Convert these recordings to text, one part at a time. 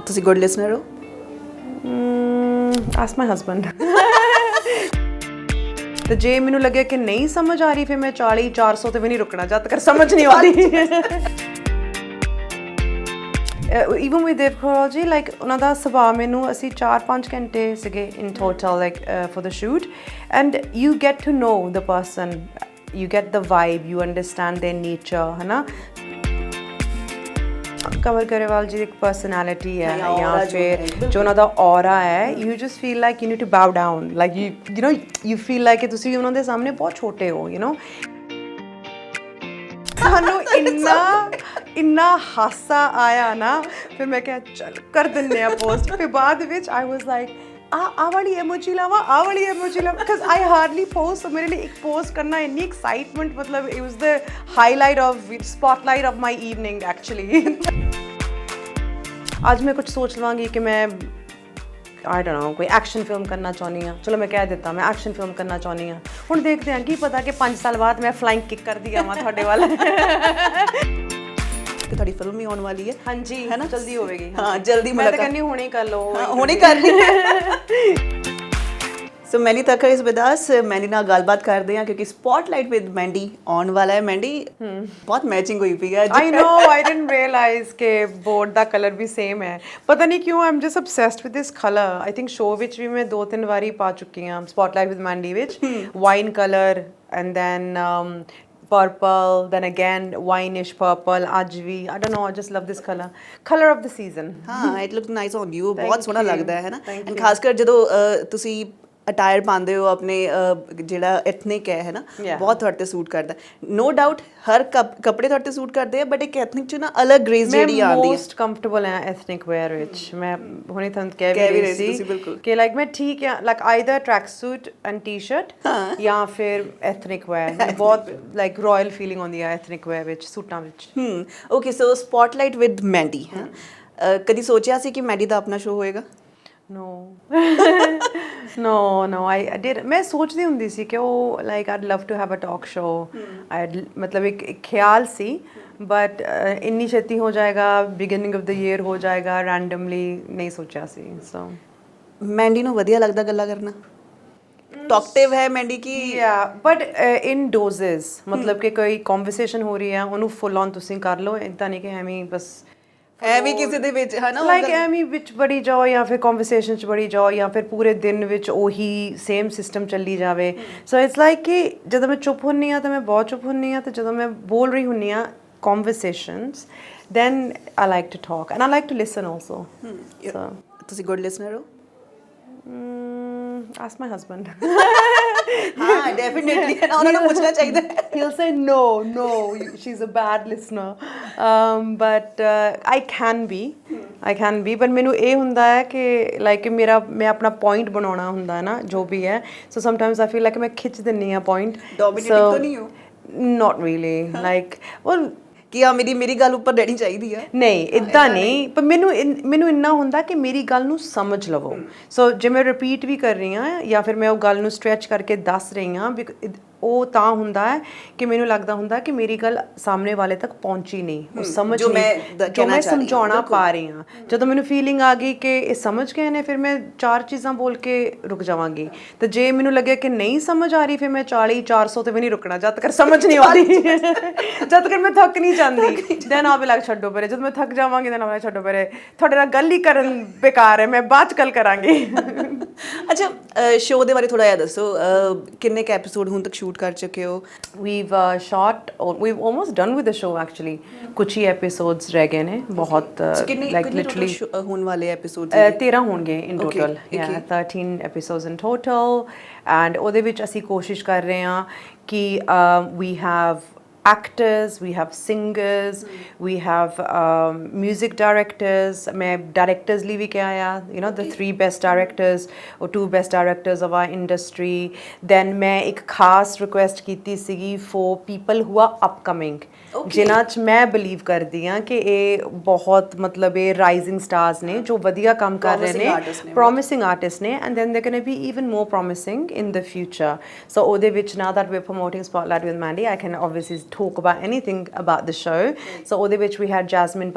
ਤੁਸੀਂ good listener ਹੋ? Ask ਮਾਈ husband. ਤੇ ਜੇ ਮੈਨੂੰ ਲੱਗਿਆ ਕਿ ਨਹੀਂ ਸਮਝ ਆ ਰਹੀ ਫਿਰ ਮੈਂ 40-400 ਤੇ ਵੀ ਨਹੀਂ ਰੁਕਣਾ ਜਦ ਤੱਕ ਸਮਝ ਨਹੀਂ ਆਉਂਦੀ। even with Dev Khoral ji, like ਉਹਨਾਂ ਦਾ ਸੁਭਾਅ ਮੈਨੂੰ ਅਸੀਂ 4-5 ਘੰਟੇ ਸੀਗੇ in total like for the shoot, and you get to know the person, you get the vibe, you understand their nature, है ना। कंवर गरेवाल जी एक पर्सनैलिटी है या फिर जो उन्हों का ऑरा है, you just feel like you need to bow down, like you know you feel like कि तुसी उन्हों दे सामने बहुत छोटे हो, you know। सानू इन्ना हासा आया ना, फिर मैं क्या चल कर दिन्ने आ पोस्ट। फिर बाद विच I was like आ वाली इमोजी लावा, आ वाली emoji lava, because I hardly post, so मेरे लिए एक पोस्ट करना इतनी एक्साइटमेंट, मतलब it was the highlight of spotlight of my evening actually। आज मैं कुछ सोच लवांगी कि मैं आई डोंट नो कोई एक्शन फिल्म करना चाहनी हाँ, चलो मैं कह देता मैं एक्शन फिल्म करना चाहनी हाँ। हुण देखते हैं, की पता कि 5 साल बाद मैं फ्लाइंग किक कर दी आवां तुहाडे वाला। ਕਿ ਤੁਹਾਡੀ ਫਿਲਮ ਵੀ ਆਉਣ ਵਾਲੀ ਹੈ। ਹਾਂਜੀ ਹੈ ਨਾ, ਜਲਦੀ ਹੋਵੇਗੀ। ਹਾਂ ਜਲਦੀ ਮੈਂ ਤਾਂ ਕਹਿੰਦੀ ਹੁਣੇ ਕਰ ਲਓ, ਹੁਣੇ ਕਰਨੀ। ਸੋ ਮੈਨੀ ਤੱਕਰ ਇਸ ਬਿਦਾਸ ਮੈਨੀ ਨਾਲ ਗੱਲਬਾਤ ਕਰਦੇ ਹਾਂ ਕਿਉਂਕਿ ਸਪੌਟਲਾਈਟ ਵਿਦ ਮੈਂਡੀ ਆਉਣ ਵਾਲਾ ਹੈ। ਮੈਂਡੀ ਬਹੁਤ ਮੈਚਿੰਗ ਹੋਈ ਪਈ ਹੈ। I know, I didn't realise के बोर्ड ਦਾ ਕਲਰ ਵੀ ਸੇਮ ਹੈ। ਪਤਾ ਨਹੀਂ ਕਿਉਂ I am just obsessed with this color। I think show ਵਿੱਚ ਵੀ ਮੈਂ 2-3 ਵਾਰੀ ਪਾ ਚੁੱਕੀ ਹਾਂ ਸਪੌਟਲਾਈਟ ਵਿਦ ਮੈਂਡੀ ਵਿੱਚ, wine colour and then purple, then again wineish purple, ajvi, I don't know, I just love this color of the season। ਹਾਂ it look nice on you, ਬਹੁਤ ਸੋਹਣਾ ਲੱਗਦਾ ਹੈ ਨਾ। ਐਂਡ ਖਾਸ ਕਰ ਜਦੋਂ ਤੁਸੀਂ ਅਟਾਇਰ ਪਾਉਂਦੇ ਹੋ ਆਪਣੇ ਜਿਹੜਾ ਐਥਨਿਕ ਹੈ ਨਾ, ਬਹੁਤ ਤੁਹਾਡੇ ਤੇ ਸੂਟ ਕਰਦਾ। ਨੋ ਡਾਊਟ ਹਰ ਕੱਪੜੇ ਤੁਹਾਡੇ ਤੇ ਸੂਟ ਕਰਦੇ ਆ, ਬਟ ਇੱਕ ਐਥਨਿਕ ਚ ਨਾ ਅਲੱਗ ਗ੍ਰੇਸ ਜਿਹੜੀ ਆਉਂਦੀ ਹੈ। ਮੋਸਟ ਕੰਫਰਟੇਬਲ ਹੈ ਐਥਨਿਕ ਵੇਅਰ ਵਿੱਚ। ਮੈਂ ਹੁਣੇ ਤੁਹਾਨੂੰ ਕਹਿ ਵੀ ਰਹੀ ਸੀ ਕਿ ਲਾਈਕ ਮੈਂ ਠੀਕ ਹੈ, like either tracksuit and T shirt ਜਾਂ ਫਿਰ ਐਥਨਿਕ ਵੇਅਰ। ਬਹੁਤ ਲਾਈਕ ਰਾਇਲ ਫੀਲਿੰਗ ਆਉਂਦੀ ਹੈ ਐਥਨਿਕ ਵੇਅਰ ਵਿੱਚ, ਸੂਟਾਂ ਵਿੱਚ। Okay, so spotlight with Mandy, ਕਦੀ ਸੋਚਿਆ ਸੀ ਕਿ ਮੈਂਡੀ ਦਾ ਆਪਣਾ ਸ਼ੋਅ ਹੋਏਗਾ? no I did। मैं सोचती ਹੁੰਦੀ ਸੀ ਕਿ ਉਹ like I'd love to have a talk show, मतलब एक ख्याल सी, but ਇੰਨੀ ਛੇਤੀ ਹੋ ਜਾਏਗਾ, beginning of the year ਹੋ ਜਾਏਗਾ, randomly ਨਹੀਂ ਸੋਚਿਆ ਸੀ। so ਮੈਂਡੀ ਨੂੰ ਵਧੀਆ ਲੱਗਦਾ ਗੱਲਾਂ ਕਰਨਾ? ਟਾਕਟਿਵ ਹੈ ਮੈਂਡੀ ਕੀ? ਬਟ ਇਨ ਡੋਜ਼ਸ, ਮਤਲਬ ਕਿ ਕੋਈ ਕਨਵਰਸੇਸ਼ਨ ਹੋ ਰਹੀ ਹੈ ਉਹਨੂੰ ਫੁੱਲ ਔਨ ਤੁਸੀਂ ਕਰ ਲਓ, ਇੱਦਾਂ ਨਹੀਂ ਕਿ ਐਵੇਂ ਬਸ ਐਵੇਂ ਕਿਸੇ ਦੇ ਵਿੱਚ ਹੈ ਨਾ, ਲਾਈਕ ਐਵੇਂ ਵਿੱਚ ਬੜੀ ਜਾਓ ਜਾਂ ਫਿਰ ਕਨਵਰਸੇਸ਼ਨ 'ਚ ਬੜੀ ਜਾਓ ਜਾਂ ਫਿਰ ਪੂਰੇ ਦਿਨ ਵਿੱਚ ਉਹੀ ਸੇਮ ਸਿਸਟਮ ਚੱਲੀ ਜਾਵੇ। ਸੋ ਇਟਸ ਲਾਈਕ ਕਿ ਜਦੋਂ ਮੈਂ ਚੁੱਪ ਹੁੰਦੀ ਹਾਂ ਤਾਂ ਮੈਂ ਬਹੁਤ ਚੁੱਪ ਹੁੰਦੀ ਹਾਂ, ਤੇ ਜਦੋਂ ਮੈਂ ਬੋਲ ਰਹੀ ਹੁੰਦੀ ਹਾਂ conversations, then I like to talk and I like to listen also। so ਤੁਸੀਂ ਗੁੱਡ ਲਿਸਨਰ ਹੋ? ask my husband। ਹਾਂ ਡੈਫੀਨਿਟਲੀ, ਉਹਨਾਂ ਨੂੰ ਪੁੱਛਣਾ ਚਾਹੀਦਾ। He'll say no, she's a bad listener, but I can be but ਮੈਨੂੰ ਇਹ ਹੁੰਦਾ ਹੈ ਕਿ ਲਾਈਕ ਮੈਂ ਆਪਣਾ ਪੁਆਇੰਟ ਬਣਾਉਣਾ ਹੁੰਦਾ ਹੈ ਨਾ, ਜੋ ਵੀ ਹੈ। ਸੋ ਸਮਟਾਈਮਸ ਆਈ ਫੀਲ ਲਾਈਕ ਮੈਂ ਖਿੱਚ ਦਿੰਦੀ ਹਾਂ ਪੁਆਇੰਟ। ਡੋਮੀਨੇਟਿੰਗ ਤਾਂ ਨਹੀਂ ਹੋ? not really, like well ਕਿ ਆ ਮੇਰੀ ਗੱਲ ਉੱਪਰ ਰਹਿਣੀ ਚਾਹੀਦੀ ਹੈ। ਨਹੀਂ ਇੱਦਾਂ ਨਹੀਂ, ਪਰ ਮੈਨੂੰ ਇੰਨਾ ਹੁੰਦਾ ਕਿ ਮੇਰੀ ਗੱਲ ਨੂੰ ਸਮਝ ਲਵੋ। ਸੋ ਜੇ ਮੈਂ ਰਿਪੀਟ ਵੀ ਕਰ ਰਹੀ ਹਾਂ ਜਾਂ ਫਿਰ ਮੈਂ ਉਹ ਗੱਲ ਨੂੰ ਸਟ੍ਰੈਚ ਕਰਕੇ ਦੱਸ ਰਹੀ ਹਾਂ, ਉਹ ਤਾਂ ਹੁੰਦਾ ਹੈ ਕਿ ਮੈਨੂੰ ਲੱਗਦਾ ਹੁੰਦਾ ਕਿ ਮੇਰੀ ਗੱਲ ਸਾਹਮਣੇ ਵਾਲੇ ਤੱਕ ਪਹੁੰਚੀ ਨਹੀਂ, ਉਹ ਸਮਝ ਨਹੀਂ ਜੋ ਮੈਂ ਸਮਝਾਉਣਾ ਪਾ ਰਹੀ ਹਾਂ। ਜਦੋਂ ਮੈਨੂੰ ਫੀਲਿੰਗ ਆ ਗਈ ਕਿ ਇਹ ਸਮਝ ਗਏ ਨੇ, ਫਿਰ ਮੈਂ 4 ਚੀਜ਼ਾਂ ਬੋਲ ਕੇ ਰੁਕ ਜਾਵਾਂਗੀ। ਤੇ ਜੇ ਮੈਨੂੰ ਲੱਗਿਆ ਕਿ ਨਹੀਂ ਸਮਝ ਆ ਰਹੀ, ਫਿਰ ਮੈਂ 40-400 ਤੇ ਵੀ ਨਹੀਂ ਰੁਕਣਾ ਜਦ ਤੱਕ ਸਮਝ ਨਹੀਂ ਆਉਂਦੀ, ਜਦ ਤੱਕ ਮੈਂ ਥੱਕ ਨਹੀਂ ਜਾਂਦੀ। ਦੈਨ ਆ ਵੀ ਲੱਗ ਛੱਡੋ ਪਰੇ, ਜਦੋਂ ਮੈਂ ਥੱਕ ਜਾਵਾਂਗੀ ਦੈਨ ਆ ਛੱਡੋ ਪਰੇ, ਤੁਹਾਡੇ ਨਾਲ ਗੱਲ ਹੀ ਕਰਨ ਬੇਕਾਰ ਹੈ, ਮੈਂ ਬਾਅਦ 'ਚ ਗੱਲ ਕਰਾਂਗੀ। ਅੱਛਾ, ਸ਼ੋਅ ਦੇ ਬਾਰੇ ਥੋੜ੍ਹਾ ਜਿਹਾ ਦੱਸੋ, ਕਿੰਨੇ ਕੁ ਐਪੀਸੋਡ ਹੁਣ ਤੱਕ ਸ਼ੂਟ ਕਰ ਚੁੱਕੇ ਹੋ? we've almost done with the show actually। ਕੁਛ ਹੀ ਐਪੀਸੋਡਸ ਰਹਿ ਗਏ ਨੇ, ਬਹੁਤ like literally ਹੋਣ ਵਾਲੇ ਐਪੀਸੋਡ 13 ਹੋਣਗੇ in total। 13 episodes in total, and ਉਹਦੇ ਵਿੱਚ ਅਸੀਂ ਕੋਸ਼ਿਸ਼ ਕਰ ਰਹੇ ਹਾਂ ਕਿ we have actors, we have singers, we have music directors। मैं directors ਲਈ ਵੀ ਕਿਹਾ ਆ, you know the 3 best directors or 2 best directors of our industry। then ਮੈਂ ਇੱਕ ਖਾਸ request ਕੀਤੀ ਸੀਗੀ for people who are upcoming, ਜਿਨ੍ਹਾਂ 'ਚ ਮੈਂ ਬਲੀਵ ਕਰਦੀ ਹਾਂ ਕਿ ਇਹ ਬਹੁਤ ਮਤਲਬ ਇਹ ਰਾਈਜ਼ਿੰਗ ਸਟਾਰਸ ਨੇ ਜੋ ਵਧੀਆ ਕੰਮ ਕਰ ਰਹੇ ਨੇ, ਪ੍ਰੋਮਿਸਿੰਗ ਆਰਟਿਸਟ ਨੇ, and then they're going to be even more promising in the future। so ਉਹਦੇ ਵਿੱਚ now that we're promoting Spotlight with Mandy, I can obviously talk about anything about the show। so ਉਹਦੇ ਵਿੱਚ we had Jasmine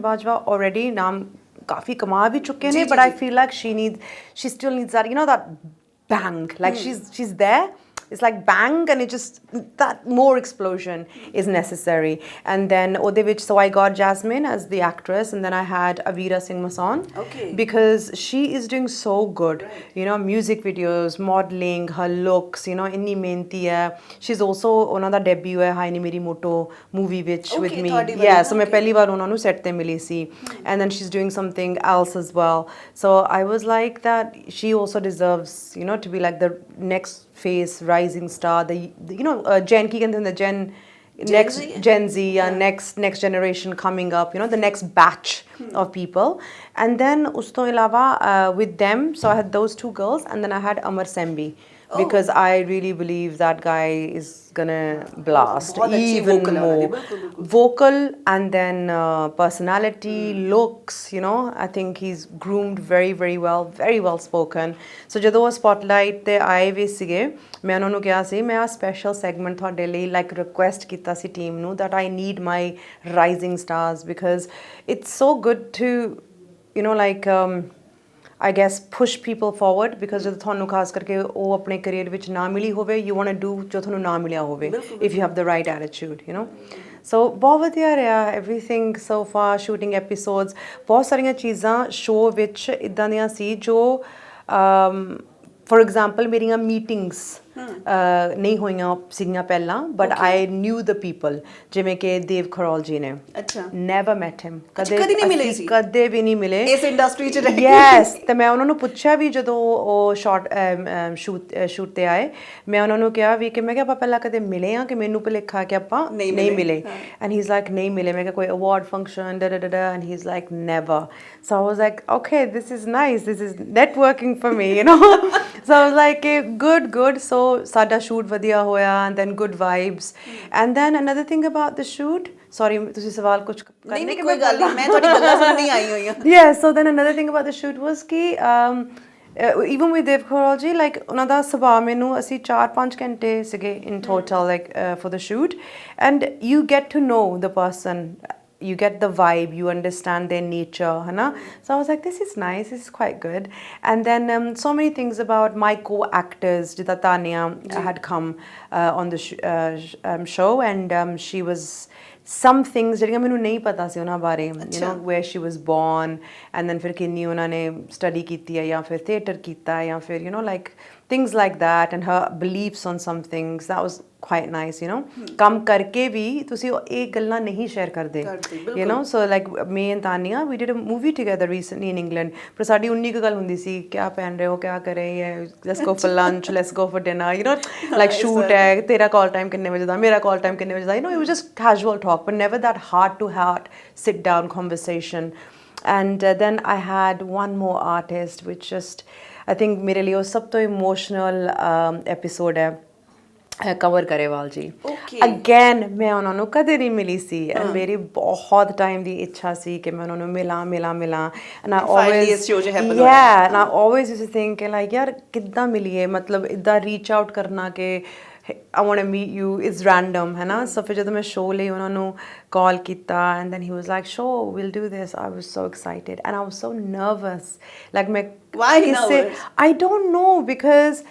Bajwa already ਨਾਮ काफ़ी कमा भी चुके ने, but I feel like she still needs that, you know, that bang, like she's there. It's like bang, and it just, that more explosion is necessary. And then ode vich, so I got Jasmine as the actress, and then I had Avira Singh Masan, because she is doing so good, you know, music videos, modeling, her looks, you know, inni mehnati hai. She's also ਉਹਨਾਂ ਦਾ debut ਹੈ high ਨੀ ਮੇਰੀ motto movie ਵਿੱਚ with me, yeah, so ਮੈਂ ਪਹਿਲੀ ਵਾਰ ਉਹਨਾਂ ਨੂੰ set ਤੇ ਮਿਲੀ ਸੀ, and then she's doing something else as well. So I was like that she also deserves, you know, to be like the next face rising star, the you know, Gen ਕੀ ਕਹਿੰਦੇ ਹੁੰਦੇ, Gen Z, next generation coming up, you know, the next batch of people. And then ਉਸ ਤੋਂ ਇਲਾਵਾ with them, so I had those two girls, and then I had Amar Sembi, because I really believe that guy is gonna blast even more. Vocal, and then personality, looks, you know, I think he's groomed very well spoken. So ਜਦੋਂ ਉਹ spotlight ਤੇ ਆਏ ਵੀ ਸੀਗੇ, ਮੈਂ ਉਹਨਾਂ ਨੂੰ ਕਿਹਾ ਸੀ ਮੈਂ ਆ ਸਪੈਸ਼ਲ ਸੈਗਮੈਂਟ ਤੁਹਾਡੇ ਲਈ ਲਾਈਕ ਰਿਕੁਐਸਟ ਕੀਤਾ ਸੀ ਟੀਮ ਨੂੰ, that I need my rising stars, because it's so good to, you know, like I guess push people forward, because ਜਦੋਂ ਤੁਹਾਨੂੰ ਖਾਸ ਕਰਕੇ ਉਹ ਆਪਣੇ ਕੈਰੀਅਰ ਵਿੱਚ ਨਾ ਮਿਲੀ ਹੋਵੇ, you want to do ਜੋ ਤੁਹਾਨੂੰ ਨਾ ਮਿਲਿਆ ਹੋਵੇ, if you have the right attitude, you know. So ਬਹੁਤ ਵਧੀਆ ਰਿਹਾ everything so far, shooting episodes, ਬਹੁਤ ਸਾਰੀਆਂ ਚੀਜ਼ਾਂ ਸ਼ੋਅ ਵਿੱਚ ਇੱਦਾਂ ਦੀਆਂ ਸੀ ਜੋ for example ਮੇਰੀਆਂ meetings ਨਹੀਂ ਹੋਈਆਂ ਸੀਗੀਆਂ ਪਹਿਲਾਂ, but I knew the people, ਜਿਵੇਂ ਕਿ ਦੇਵ ਖਰੋਲ ਜੀ ਨੇ, never met him, ਕਦੇ ਵੀ ਨਹੀਂ ਮਿਲੇ ਇਸ ਇੰਡਸਟਰੀ 'ਚ ਰਹਿ ਕੇ। ਯੈਸ, ਤੇ ਮੈਂ ਉਹਨਾਂ ਨੂੰ ਪੁੱਛਿਆ ਵੀ ਜਦੋਂ ਉਹ ਸ਼ੂਟ ਤੇ ਆਏ, ਮੈਂ ਉਹਨਾਂ ਨੂੰ ਕਿਹਾ ਵੀ ਕਿ ਮੈਂ ਕਿਹਾ ਆਪਾਂ ਪਹਿਲਾਂ ਕਦੇ ਮਿਲੇ ਆ ਕਿ ਮੈਨੂੰ ਭੁਲੇਖਾ ਕਿ ਆਪਾਂ ਨਹੀਂ ਮਿਲੇ, and he's like ਨਹੀਂ ਮਿਲੇ, ਮੈਂ ਕਿਹਾ ਕੋਈ award function and he's like never. So I was like, okay, this is nice, this is networking for me, you know. So I was like, good. So ਸਾਡਾ ਸ਼ੂਟ ਵਧੀਆ ਹੋਇਆ, and then good vibes. And then another thing about the shoot, sorry ਤੁਸੀਂ ਸਵਾਲ ਕੁਝ ਕਰਨੇ ਕਿ ਕੋਈ ਗੱਲ ਨਹੀਂ, ਮੈਂ ਤੁਹਾਡੀ ਗੱਲਾਂ ਸੁਣਨੀ ਆਈ ਹੋਈ ਹਾਂ। Yeah, so then another thing about the shoot was ਕਿ even with Dev Khorol ji, like ਉਹਨਾਂ ਦਾ ਸੁਭਾਅ ਮੈਨੂੰ, ਅਸੀਂ 4-5 ਘੰਟੇ ਸੀਗੇ in total, like for the shoot, and you get to know the person, you get the vibe, you understand their nature, hana. So I was like, this is nice, this is quite good. And then so many things about my co-actors, Jita Tanya had come on the show, and she was some things ਜਿਹੜੀਆਂ ਮੈਨੂੰ ਨਹੀਂ ਪਤਾ ਸੀ ਉਹਨਾਂ ਬਾਰੇ, you know, where she was born, and then ਫਿਰ ਕਿੰਨੀ ਉਹਨਾਂ ਨੇ ਸਟੱਡੀ ਕੀਤੀ ਹੈ ਜਾਂ ਫਿਰ ਥੀਏਟਰ ਕੀਤਾ ਜਾਂ ਫਿਰ, you know, like things like that, and her beliefs on some things. That was quite nice, you know. ਕੰਮ ਕਰਕੇ ਵੀ ਤੁਸੀਂ ਇਹ ਗੱਲਾਂ ਨਹੀਂ ਸ਼ੇਅਰ ਕਰਦੇ, you know. So like me and Tanya, we did a movie together recently in England, ਪਰ ਸਾਡੀ ਉਨੀ ਕੁ ਗੱਲ ਹੁੰਦੀ ਸੀ, ਕਿਆ ਪਹਿਨ ਰਹੇ ਹੋ, ਕਿਆ ਕਰ ਰਹੇ ਹੈ, let's go for lunch, let's go for dinner, you know, like shoot ਹੈ, ਤੇਰਾ call time ਕਿੰਨੇ ਵਜੇ ਦਾ, ਮੇਰਾ call time ਕਿੰਨੇ ਵਜੇ ਦਾ, you know. It was just casual talk, but never that heart to heart sit down conversation. And then I had one more artist, which just, I think ਮੇਰੇ ਲਈ ਉਹ ਸਭ ਤੋਂ ਇਮੋਸ਼ਨਲ ਐਪੀਸੋਡ ਹੈ, ਕੰਵਰ ਕਰੇਵਾਲ ਜੀ। Again ਮੈਂ ਉਹਨਾਂ ਨੂੰ ਕਦੇ ਨਹੀਂ ਮਿਲੀ ਸੀ, ਐਂਡ ਮੇਰੀ ਬਹੁਤ ਟਾਈਮ ਦੀ ਇੱਛਾ ਸੀ ਕਿ ਮੈਂ ਉਹਨਾਂ ਨੂੰ ਮਿਲਾਂ and I always and I always used to think like ਯਾਰ ਕਿੱਦਾਂ ਮਿਲੀਏ, ਮਤਲਬ ਇੱਦਾਂ ਰੀਚ ਆਊਟ ਕਰਨਾ ਕਿ I want to meet you, it's random, है ना. So फिर जब मैं show ਲਈ ਉਹਨਾਂ ਨੂੰ call ਕੀਤਾ, and then he was like, sure, we'll do this. I was so excited, and I was so nervous. Like मैं why nervous? I don't know, because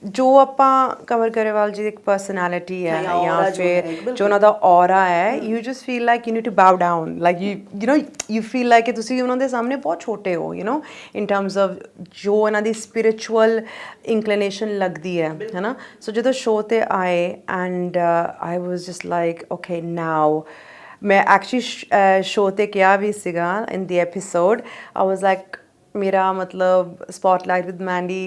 ਜੋ ਆਪਾਂ ਕੰਵਰ ਕਰੇਵਾਲ ਜੀ ਦੀ ਇੱਕ ਪਰਸਨੈਲਿਟੀ ਹੈ ਜਾਂ ਫਿਰ ਜੋ ਉਹਨਾਂ ਦਾ ਔਰਾ ਹੈ, you just feel like you need to bow down, like you know you feel like ਕਿ ਤੁਸੀਂ ਉਹਨਾਂ ਦੇ ਸਾਹਮਣੇ ਬਹੁਤ ਛੋਟੇ ਹੋ, you know, in terms of ਜੋ ਉਹਨਾਂ ਦੀ ਸਪਿਰਿਚੁਅਲ ਇੰਕਲੀਨੇਸ਼ਨ ਲੱਗਦੀ ਹੈ ਨਾ. ਸੋ ਜਦੋਂ ਸ਼ੋਅ 'ਤੇ ਆਏ, and I was just like okay now, ਮੈਂ ਐਕਚੁਅਲੀ ਸ਼ੋਅ 'ਤੇ ਕਿਹਾ ਵੀ ਸੀਗਾ ਇਨ ਦੀ ਐਪੀਸੋਡ, ਆਈ ਵਾਜ਼ ਲਾਈਕ ਮੇਰਾ ਮਤਲਬ ਸਪੌਟਲਾਈਟ ਵਿਦ ਮੈਂਡੀ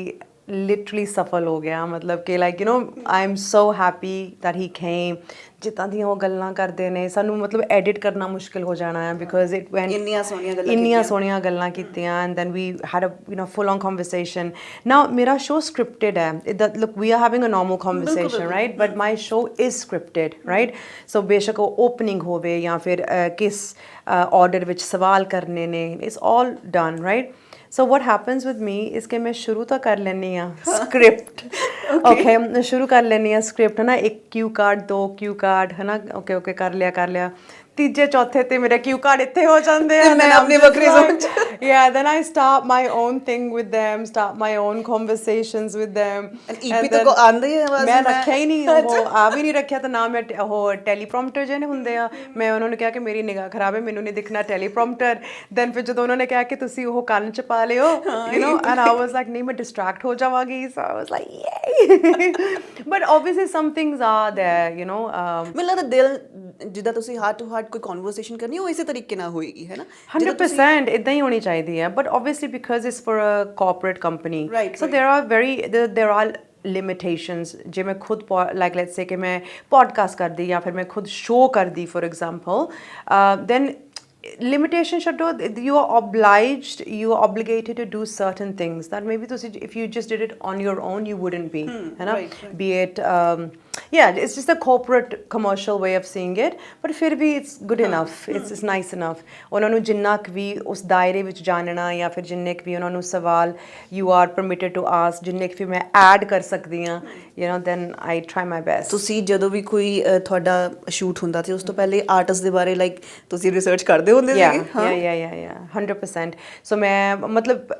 literally ਸਫਲ ਹੋ ਗਿਆ, ਮਤਲਬ ਕਿ like you no I am so happy that he came. ਜਿੱਦਾਂ ਦੀਆਂ ਉਹ ਗੱਲਾਂ ਕਰਦੇ ਨੇ, ਸਾਨੂੰ ਮਤਲਬ ਐਡਿਟ ਕਰਨਾ ਮੁਸ਼ਕਿਲ ਹੋ ਜਾਣਾ ਹੈ, ਬਿਕੋਜ਼ ਇਟ ਵੈਂਟ ਇੰਨੀਆਂ ਸੋਹਣੀਆਂ ਗੱਲਾਂ ਕੀਤੀਆਂ, and then we had a you know full on conversation. Now ਮੇਰਾ ਸ਼ੋਅ ਸਕ੍ਰਿਪਟਡ ਹੈ, look we are having a normal conversation right, but my show is scripted right. So ਬੇਸ਼ੱਕ ਉਹ ਓਪਨਿੰਗ ਹੋਵੇ ਜਾਂ ਫਿਰ ਕਿਸ ਆਰਡਰ ਵਿੱਚ ਸਵਾਲ ਕਰਨੇ ਨੇ, it's all done right. So what happens with me is कि मैं शुरू तो कर लेनी हाँ स्क्रिप्ट, okay शुरू कर लेनी हाँ स्क्रिप्ट, है ना, एक क्यू कार्ड, 2 क्यू कार्ड, है ना, ओके कर लिया, ਤੀਜੇ ਚੌਥੇ ਤੇ ਮੇਰੇ ਕਿਊ ਕਾਰਡ ਇੱਥੇ ਹੋ ਜਾਂਦੇ ਆ, ਮੈਂ ਆਪਣੀ ਵੱਖਰੀ zone ਚ। yeah, then I start my own thing with them, start my own conversations with them. EP ਤਾਂ ਕੋ ਆਂਦੇ ਹੀ ਆਵਾਜ਼ ਮੈਂ ਰੱਖਿਆ ਹੀ ਨਹੀਂ, ਉਹ ਆ ਵੀ ਨਹੀਂ ਰੱਖਿਆ, ਤਾਂ ਨਾ ਮੈਂ ਉਹ ਟੈਲੀਪ੍ਰੋਮਪਟਰ ਜਿਹੇ ਹੁੰਦੇ ਆ, ਮੈਂ ਉਹਨਾਂ ਨੂੰ ਕਿਹਾ ਕਿ ਮੇਰੀ ਨਿਗਾਹ ਖਰਾਬ ਹੈ, ਮੈਨੂੰ ਨਹੀਂ ਦਿਖਣਾ ਟੈਲੀਪ੍ਰੋਮਪਟਰ। ਦੈਨ ਫਿਰ ਜਦੋਂ ਉਹਨਾਂ ਨੇ ਕਿਹਾ ਕਿ ਤੁਸੀਂ ਉਹ ਕੰਨ 'ਚ ਪਾ ਲਿਓ, you know, and I was like ਨਹੀਂ ਮੈਂ ਡਿਸਟਰੈਕਟ ਹੋ ਜਾਵਾਂਗੀ, so I was like yeah. But obviously some things are there, you know. ਮੈਨੂੰ ਲੱਗਦਾ ਦਿਲ ਜਿੱਦਾਂ ਤੁਸੀਂ ਹਾਰਟ ਟੂ ਹਾਰਟ ਕੋਈ ਕਨਵਰਸੇਸ਼ਨ ਕਰਨੀ ਉਹ ਇਸੇ ਤਰੀਕੇ ਨਾਲ ਹੋਏਗੀ, ਹੈ ਨਾ? 100% ਇਦਾਂ ਹੀ ਹੋਣੀ ਚਾਹੀਦੀ ਹੈ, but obviously because it's for a corporate company, so there are limitations। ਜੇ ਮੈਂ ਖੁਦ like let's say ਕਿ ਮੈਂ podcast ਕਰਦੀ ਜਾਂ ਫਿਰ ਮੈਂ ਖੁਦ show ਕਰਦੀ for example, then limitation ਛੱਡੋ, you are obliged, you are obligated to do certain things that maybe ਤੁਸੀਂ if you just did it on your own you wouldn't be, ਹੈ ਨਾ? Be it yeah, it's just a corporate commercial way of seeing it, but ਫਿਰ ਵੀ it's good enough, it's nice enough। ਉਹਨਾਂ ਨੂੰ ਜਿੰਨਾ ਕੁ ਵੀ ਉਸ ਦਾਇਰੇ ਵਿੱਚ ਜਾਣਨਾ ਜਾਂ ਫਿਰ ਜਿੰਨੇ ਕੁ ਵੀ ਉਹਨਾਂ ਨੂੰ ਸਵਾਲ you are permitted to ask, ਜਿੰਨੇ ਕੁ ਵੀ ਮੈਂ ਐਡ ਕਰ ਸਕਦੀ ਹਾਂ, you know, then I try my best। ਤੁਸੀਂ ਜਦੋਂ ਵੀ ਕੋਈ ਤੁਹਾਡਾ ਸ਼ੂਟ ਹੁੰਦਾ ਸੀ ਉਸ ਤੋਂ ਪਹਿਲੇ ਆਰਟਿਸਟ ਦੇ ਬਾਰੇ ਲਾਈਕ ਤੁਸੀਂ ਰਿਸਰਚ ਕਰਦੇ ਹੁੰਦੇ ਸੀਗੇ? yeah 100%। ਸੋ ਮੈਂ ਮਤਲਬ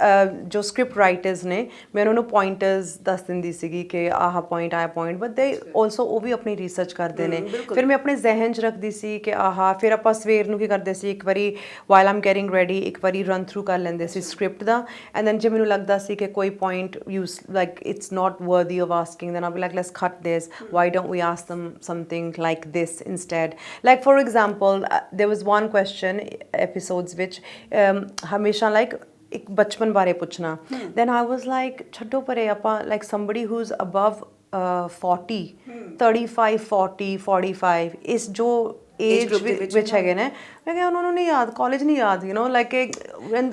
ਜੋ ਸਕ੍ਰਿਪਟ ਰਾਈਟਰਸ ਨੇ ਮੈਂ ਉਹਨਾਂ ਨੂੰ ਪੁਆਇੰਟਰਸ ਦੱਸ ਦਿੰਦੀ ਸੀਗੀ ਕਿ ਆਹ ਪੁਆਇੰਟ ਆਹ ਪੁਆਇੰਟ, ਬਟ ਦੇ ਆਲਸੋ ਉਹ ਵੀ ਆਪਣੀ ਰਿਸਰਚ ਕਰਦੇ ਨੇ। ਫਿਰ ਮੈਂ ਆਪਣੇ ਜ਼ਿਹਨ 'ਚ ਰੱਖਦੀ ਸੀ ਕਿ ਆਹ, ਫਿਰ ਆਪਾਂ ਸਵੇਰ ਨੂੰ ਕੀ ਕਰਦੇ ਸੀ, ਇੱਕ ਵਾਰੀ ਵਾਈਲ ਆਮ ਗੈਟਿੰਗ ਰੈਡੀ ਇੱਕ ਵਾਰੀ ਰਨ ਥਰੂ ਕਰ ਲੈਂਦੇ ਸੀ ਸਕ੍ਰਿਪਟ ਦਾ, ਐਂਡ ਦੈਨ ਜੇ ਮੈਨੂੰ ਲੱਗਦਾ ਸੀ ਕਿ ਕੋਈ point use like it's not worthy of asking, then I be like let's cut this, why don't we ask them something like this instead। like for example, there was one question episodes which ਹਮੇਸ਼ਾ like ਇੱਕ ਬਚਪਨ ਬਾਰੇ ਪੁੱਛਣਾ, then I was like ਛੱਡੋ ਪਰੇ, ਆਪਾਂ like somebody who's above 40 35 40 45 ਇਸ ਜੋ ਏਜ ਵਿੱਚ ਹੈਗੇ ਨੇ, ਮੈਂ ਕਿਹਾ ਉਹਨਾਂ ਨੂੰ ਨਹੀਂ ਯਾਦ, ਕਾਲਜ ਨਹੀਂ ਯਾਦ, ਯੂ ਨੋ, ਲਾਈਕ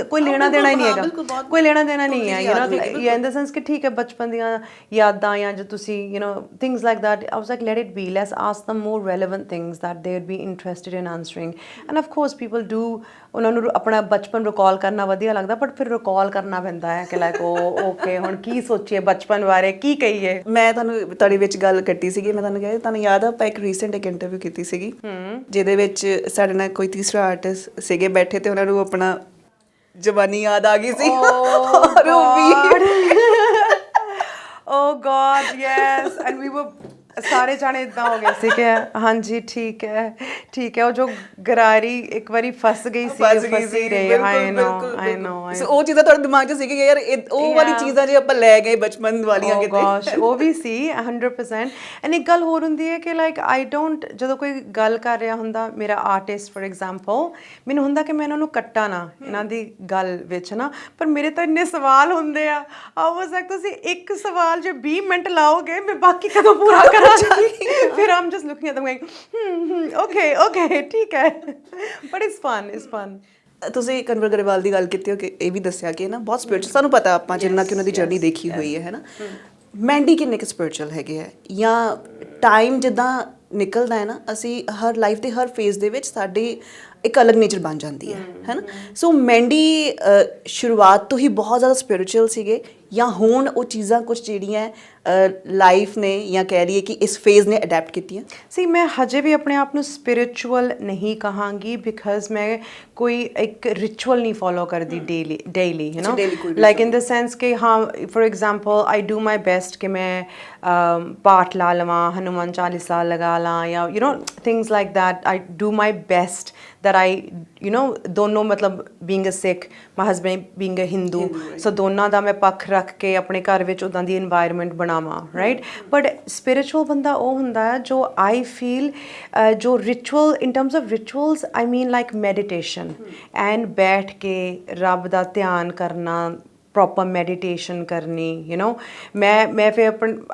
ਕੋਈ ਲੈਣਾ ਦੇਣਾ ਹੀ ਨਹੀਂ ਹੈਗਾ, ਕੋਈ ਲੈਣਾ ਦੇਣਾ ਨਹੀਂ ਹੈ, you know, in the sense ਕਿ ਠੀਕ ਹੈ ਬਚਪਨ ਦੀਆਂ ਯਾਦਾਂ ਜਾਂ ਜੋ ਤੁਸੀਂ you know things like that. I was like let it be, let's ask them more relevant things that they would be interested in answering, and of course people do, ਉਹਨਾਂ ਨੂੰ ਆਪਣਾ ਬਚਪਨ ਰਿਕਾਲ ਕਰਨਾ ਵਧੀਆ ਲੱਗਦਾ, ਬਟ ਫਿਰ recall ਕਰਨਾ ਪੈਂਦਾ ਹੈ ਕਿ ਲਾਈਕ ਉਹ ਓਕੇ ਹੁਣ ਕੀ ਸੋਚੀਏ ਬਚਪਨ ਬਾਰੇ, ਕੀ ਕਹੀਏ। ਮੈਂ ਤੁਹਾਨੂੰ ਤੁਹਾਡੇ ਵਿੱਚ ਗੱਲ ਕੱਟੀ ਸੀਗੀ, ਮੈਂ ਤੁਹਾਨੂੰ ਕਿਹਾ ਤੁਹਾਨੂੰ ਯਾਦ ਆ ਆਪਾਂ ਇੱਕ ਰੀਸੈਂਟ ਇੱਕ ਇੰਟਰਵਿਊ ਕੀਤੀ ਸੀਗੀ ਜਿਹਦੇ ਵਿੱਚ ਸਾਡੇ ਨਾਲ ਕੋਈ ਤੀਸਰਾ ਆਰਟਿਸਟ ਸੀਗੇ ਬੈਠੇ ਤੇ ਉਹਨਾਂ ਨੂੰ ਆਪਣਾ ਜਵਾਨੀ ਯਾਦ ਆ ਗਈ ਸੀ। Oh God, yes, and we were ਸਾਰੇ ਜਾਣੇ ਇੱਦਾਂ ਹੋ ਗਏ ਸੀ ਕਿ ਹਾਂਜੀ ਠੀਕ ਹੈ ਠੀਕ ਹੈ, ਉਹ ਜੋ ਗਰਾਰੀ ਇੱਕ ਵਾਰੀ ਫਸ ਗਈ ਸੀ, ਫਸੀ ਰਹੀ। ਆਈ ਨੋ ਉਹ ਚੀਜ਼ਾਂ ਤੁਹਾਡੇ ਦਿਮਾਗ 'ਚ ਸੀਗੀ ਯਾਰ ਉਹ ਵਾਲੀ ਚੀਜ਼ਾਂ ਜੇ ਆਪਾਂ ਲੈ ਗਏ ਬਚਪਨ ਵਾਲੀਆਂ ਕਿਤੇ। ਗੋਸ਼ ਉਹ ਵੀ ਸੀ 100%। ਐਂਡ ਇੱਕ ਗੱਲ ਹੋਰ ਹੁੰਦੀ ਹੈ ਕਿ ਲਾਈਕ ਆਈ ਡੋਂਟ, ਜਦੋਂ ਕੋਈ ਗੱਲ ਕਰ ਰਿਹਾ ਹੁੰਦਾ ਮੇਰਾ ਆਰਟਿਸਟ ਫੋਰ ਐਗਜ਼ਾਮਪਲ, ਮੈਨੂੰ ਹੁੰਦਾ ਕਿ ਮੈਂ ਇਹਨਾਂ ਨੂੰ ਕੱਟਾ ਨਾ ਇਹਨਾਂ ਦੀ ਗੱਲ ਵਿੱਚ ਨਾ, ਪਰ ਮੇਰੇ ਤਾਂ ਇੰਨੇ ਸਵਾਲ ਹੁੰਦੇ ਆ, ਆਈ ਵਾਸ ਲਾਈਕ ਤੁਸੀਂ ਇੱਕ ਸਵਾਲ ਜੇ 20 ਮਿੰਟ ਲਾਓਗੇ ਮੈਂ ਬਾਕੀ ਕਦੋਂ ਪੂਰਾ ਕਰਾਂ। ਫਿਰ I'm just looking at them going okay ਠੀਕ ਹੈ, ਬਟ ਇਟਸ ਫਨ। ਤੁਸੀਂ ਕਨਵਰ ਗਰੇਵਾਲ ਦੀ ਗੱਲ ਕੀਤੀ ਹੋ ਕਿ ਇਹ ਵੀ ਦੱਸਿਆ ਕਿ ਨਾ ਬਹੁਤ ਸਪਿਰਿਚੁਅਲ, ਸਾਨੂੰ ਪਤਾ ਆਪਾਂ ਜਿੰਨਾ ਕਿ ਉਹਨਾਂ ਦੀ ਜਰਨੀ ਦੇਖੀ ਹੋਈ ਹੈ ਨਾ। ਮੈਂਡੀ ਕਿੰਨੇ ਕੁ ਸਪਿਰਿਚੁਅਲ ਹੈਗੇ ਹੈ, ਜਾਂ ਟਾਈਮ ਜਿੱਦਾਂ ਨਿਕਲਦਾ ਹੈ ਨਾ, ਅਸੀਂ ਹਰ ਲਾਈਫ ਦੇ ਹਰ ਫੇਜ਼ ਦੇ ਵਿੱਚ ਸਾਡੀ ਇੱਕ ਅਲੱਗ ਨੇਚਰ ਬਣ ਜਾਂਦੀ ਹੈ ਨਾ। ਸੋ ਮੈਂਡੀ ਸ਼ੁਰੂਆਤ ਤੋਂ ਹੀ ਬਹੁਤ ਜ਼ਿਆਦਾ ਸਪਿਰਿਚੁਅਲ ਸੀਗੇ, ਜਾਂ ਹੁਣ ਉਹ ਚੀਜ਼ਾਂ ਕੁਝ ਜਿਹੜੀਆਂ ਲਾਈਫ ਨੇ ਜਾਂ ਕਹਿ ਲਈਏ ਕਿ ਇਸ ਫੇਜ਼ ਨੇ ਅਡੈਪਟ ਕੀਤੀਆਂ? ਸੀ ਮੈਂ ਹਜੇ ਵੀ ਆਪਣੇ ਆਪ ਨੂੰ ਸਪਿਰਿਚੁਅਲ ਨਹੀਂ ਕਹਾਂਗੀ, ਬਿਕਾਜ਼ ਮੈਂ ਕੋਈ ਇੱਕ ਰਿਚੁਅਲ ਨਹੀਂ ਫੋਲੋ ਕਰਦੀ daily, you know, like in the sense ਕਿ ਹਾਂ for example I do my best ਕਿ ਮੈਂ ਪਾਠ ਲਾ ਲਵਾਂ, ਹਨੂੰਮਾਨ ਚਾਲੀਸਾ ਲਗਾ ਲਾਂ, ਜਾਂ you know things like that. I do my best that I, you know, ਦੋਨੋਂ ਮਤਲਬ being a Sikh, my husband being a Hindu, so ਦੋਨਾਂ ਦਾ ਮੈਂ ਪੱਖ ਰੱਖ ਕੇ ਆਪਣੇ ਘਰ ਵਿੱਚ ਉੱਦਾਂ ਦੀ environment ਬਣਾਵਾਂ, right? but spiritual ਬੰਦਾ ਉਹ ਹੁੰਦਾ ਹੈ ਜੋ I feel ਜੋ ritual, in terms of rituals I mean like meditation, and ਬੈਠ ਕੇ ਰੱਬ ਦਾ ਧਿਆਨ ਕਰਨਾ, ਪ੍ਰੋਪਰ ਮੈਡੀਟੇਸ਼ਨ ਕਰਨੀ, ਯੂ ਨੋ। ਮੈਂ ਫਿਰ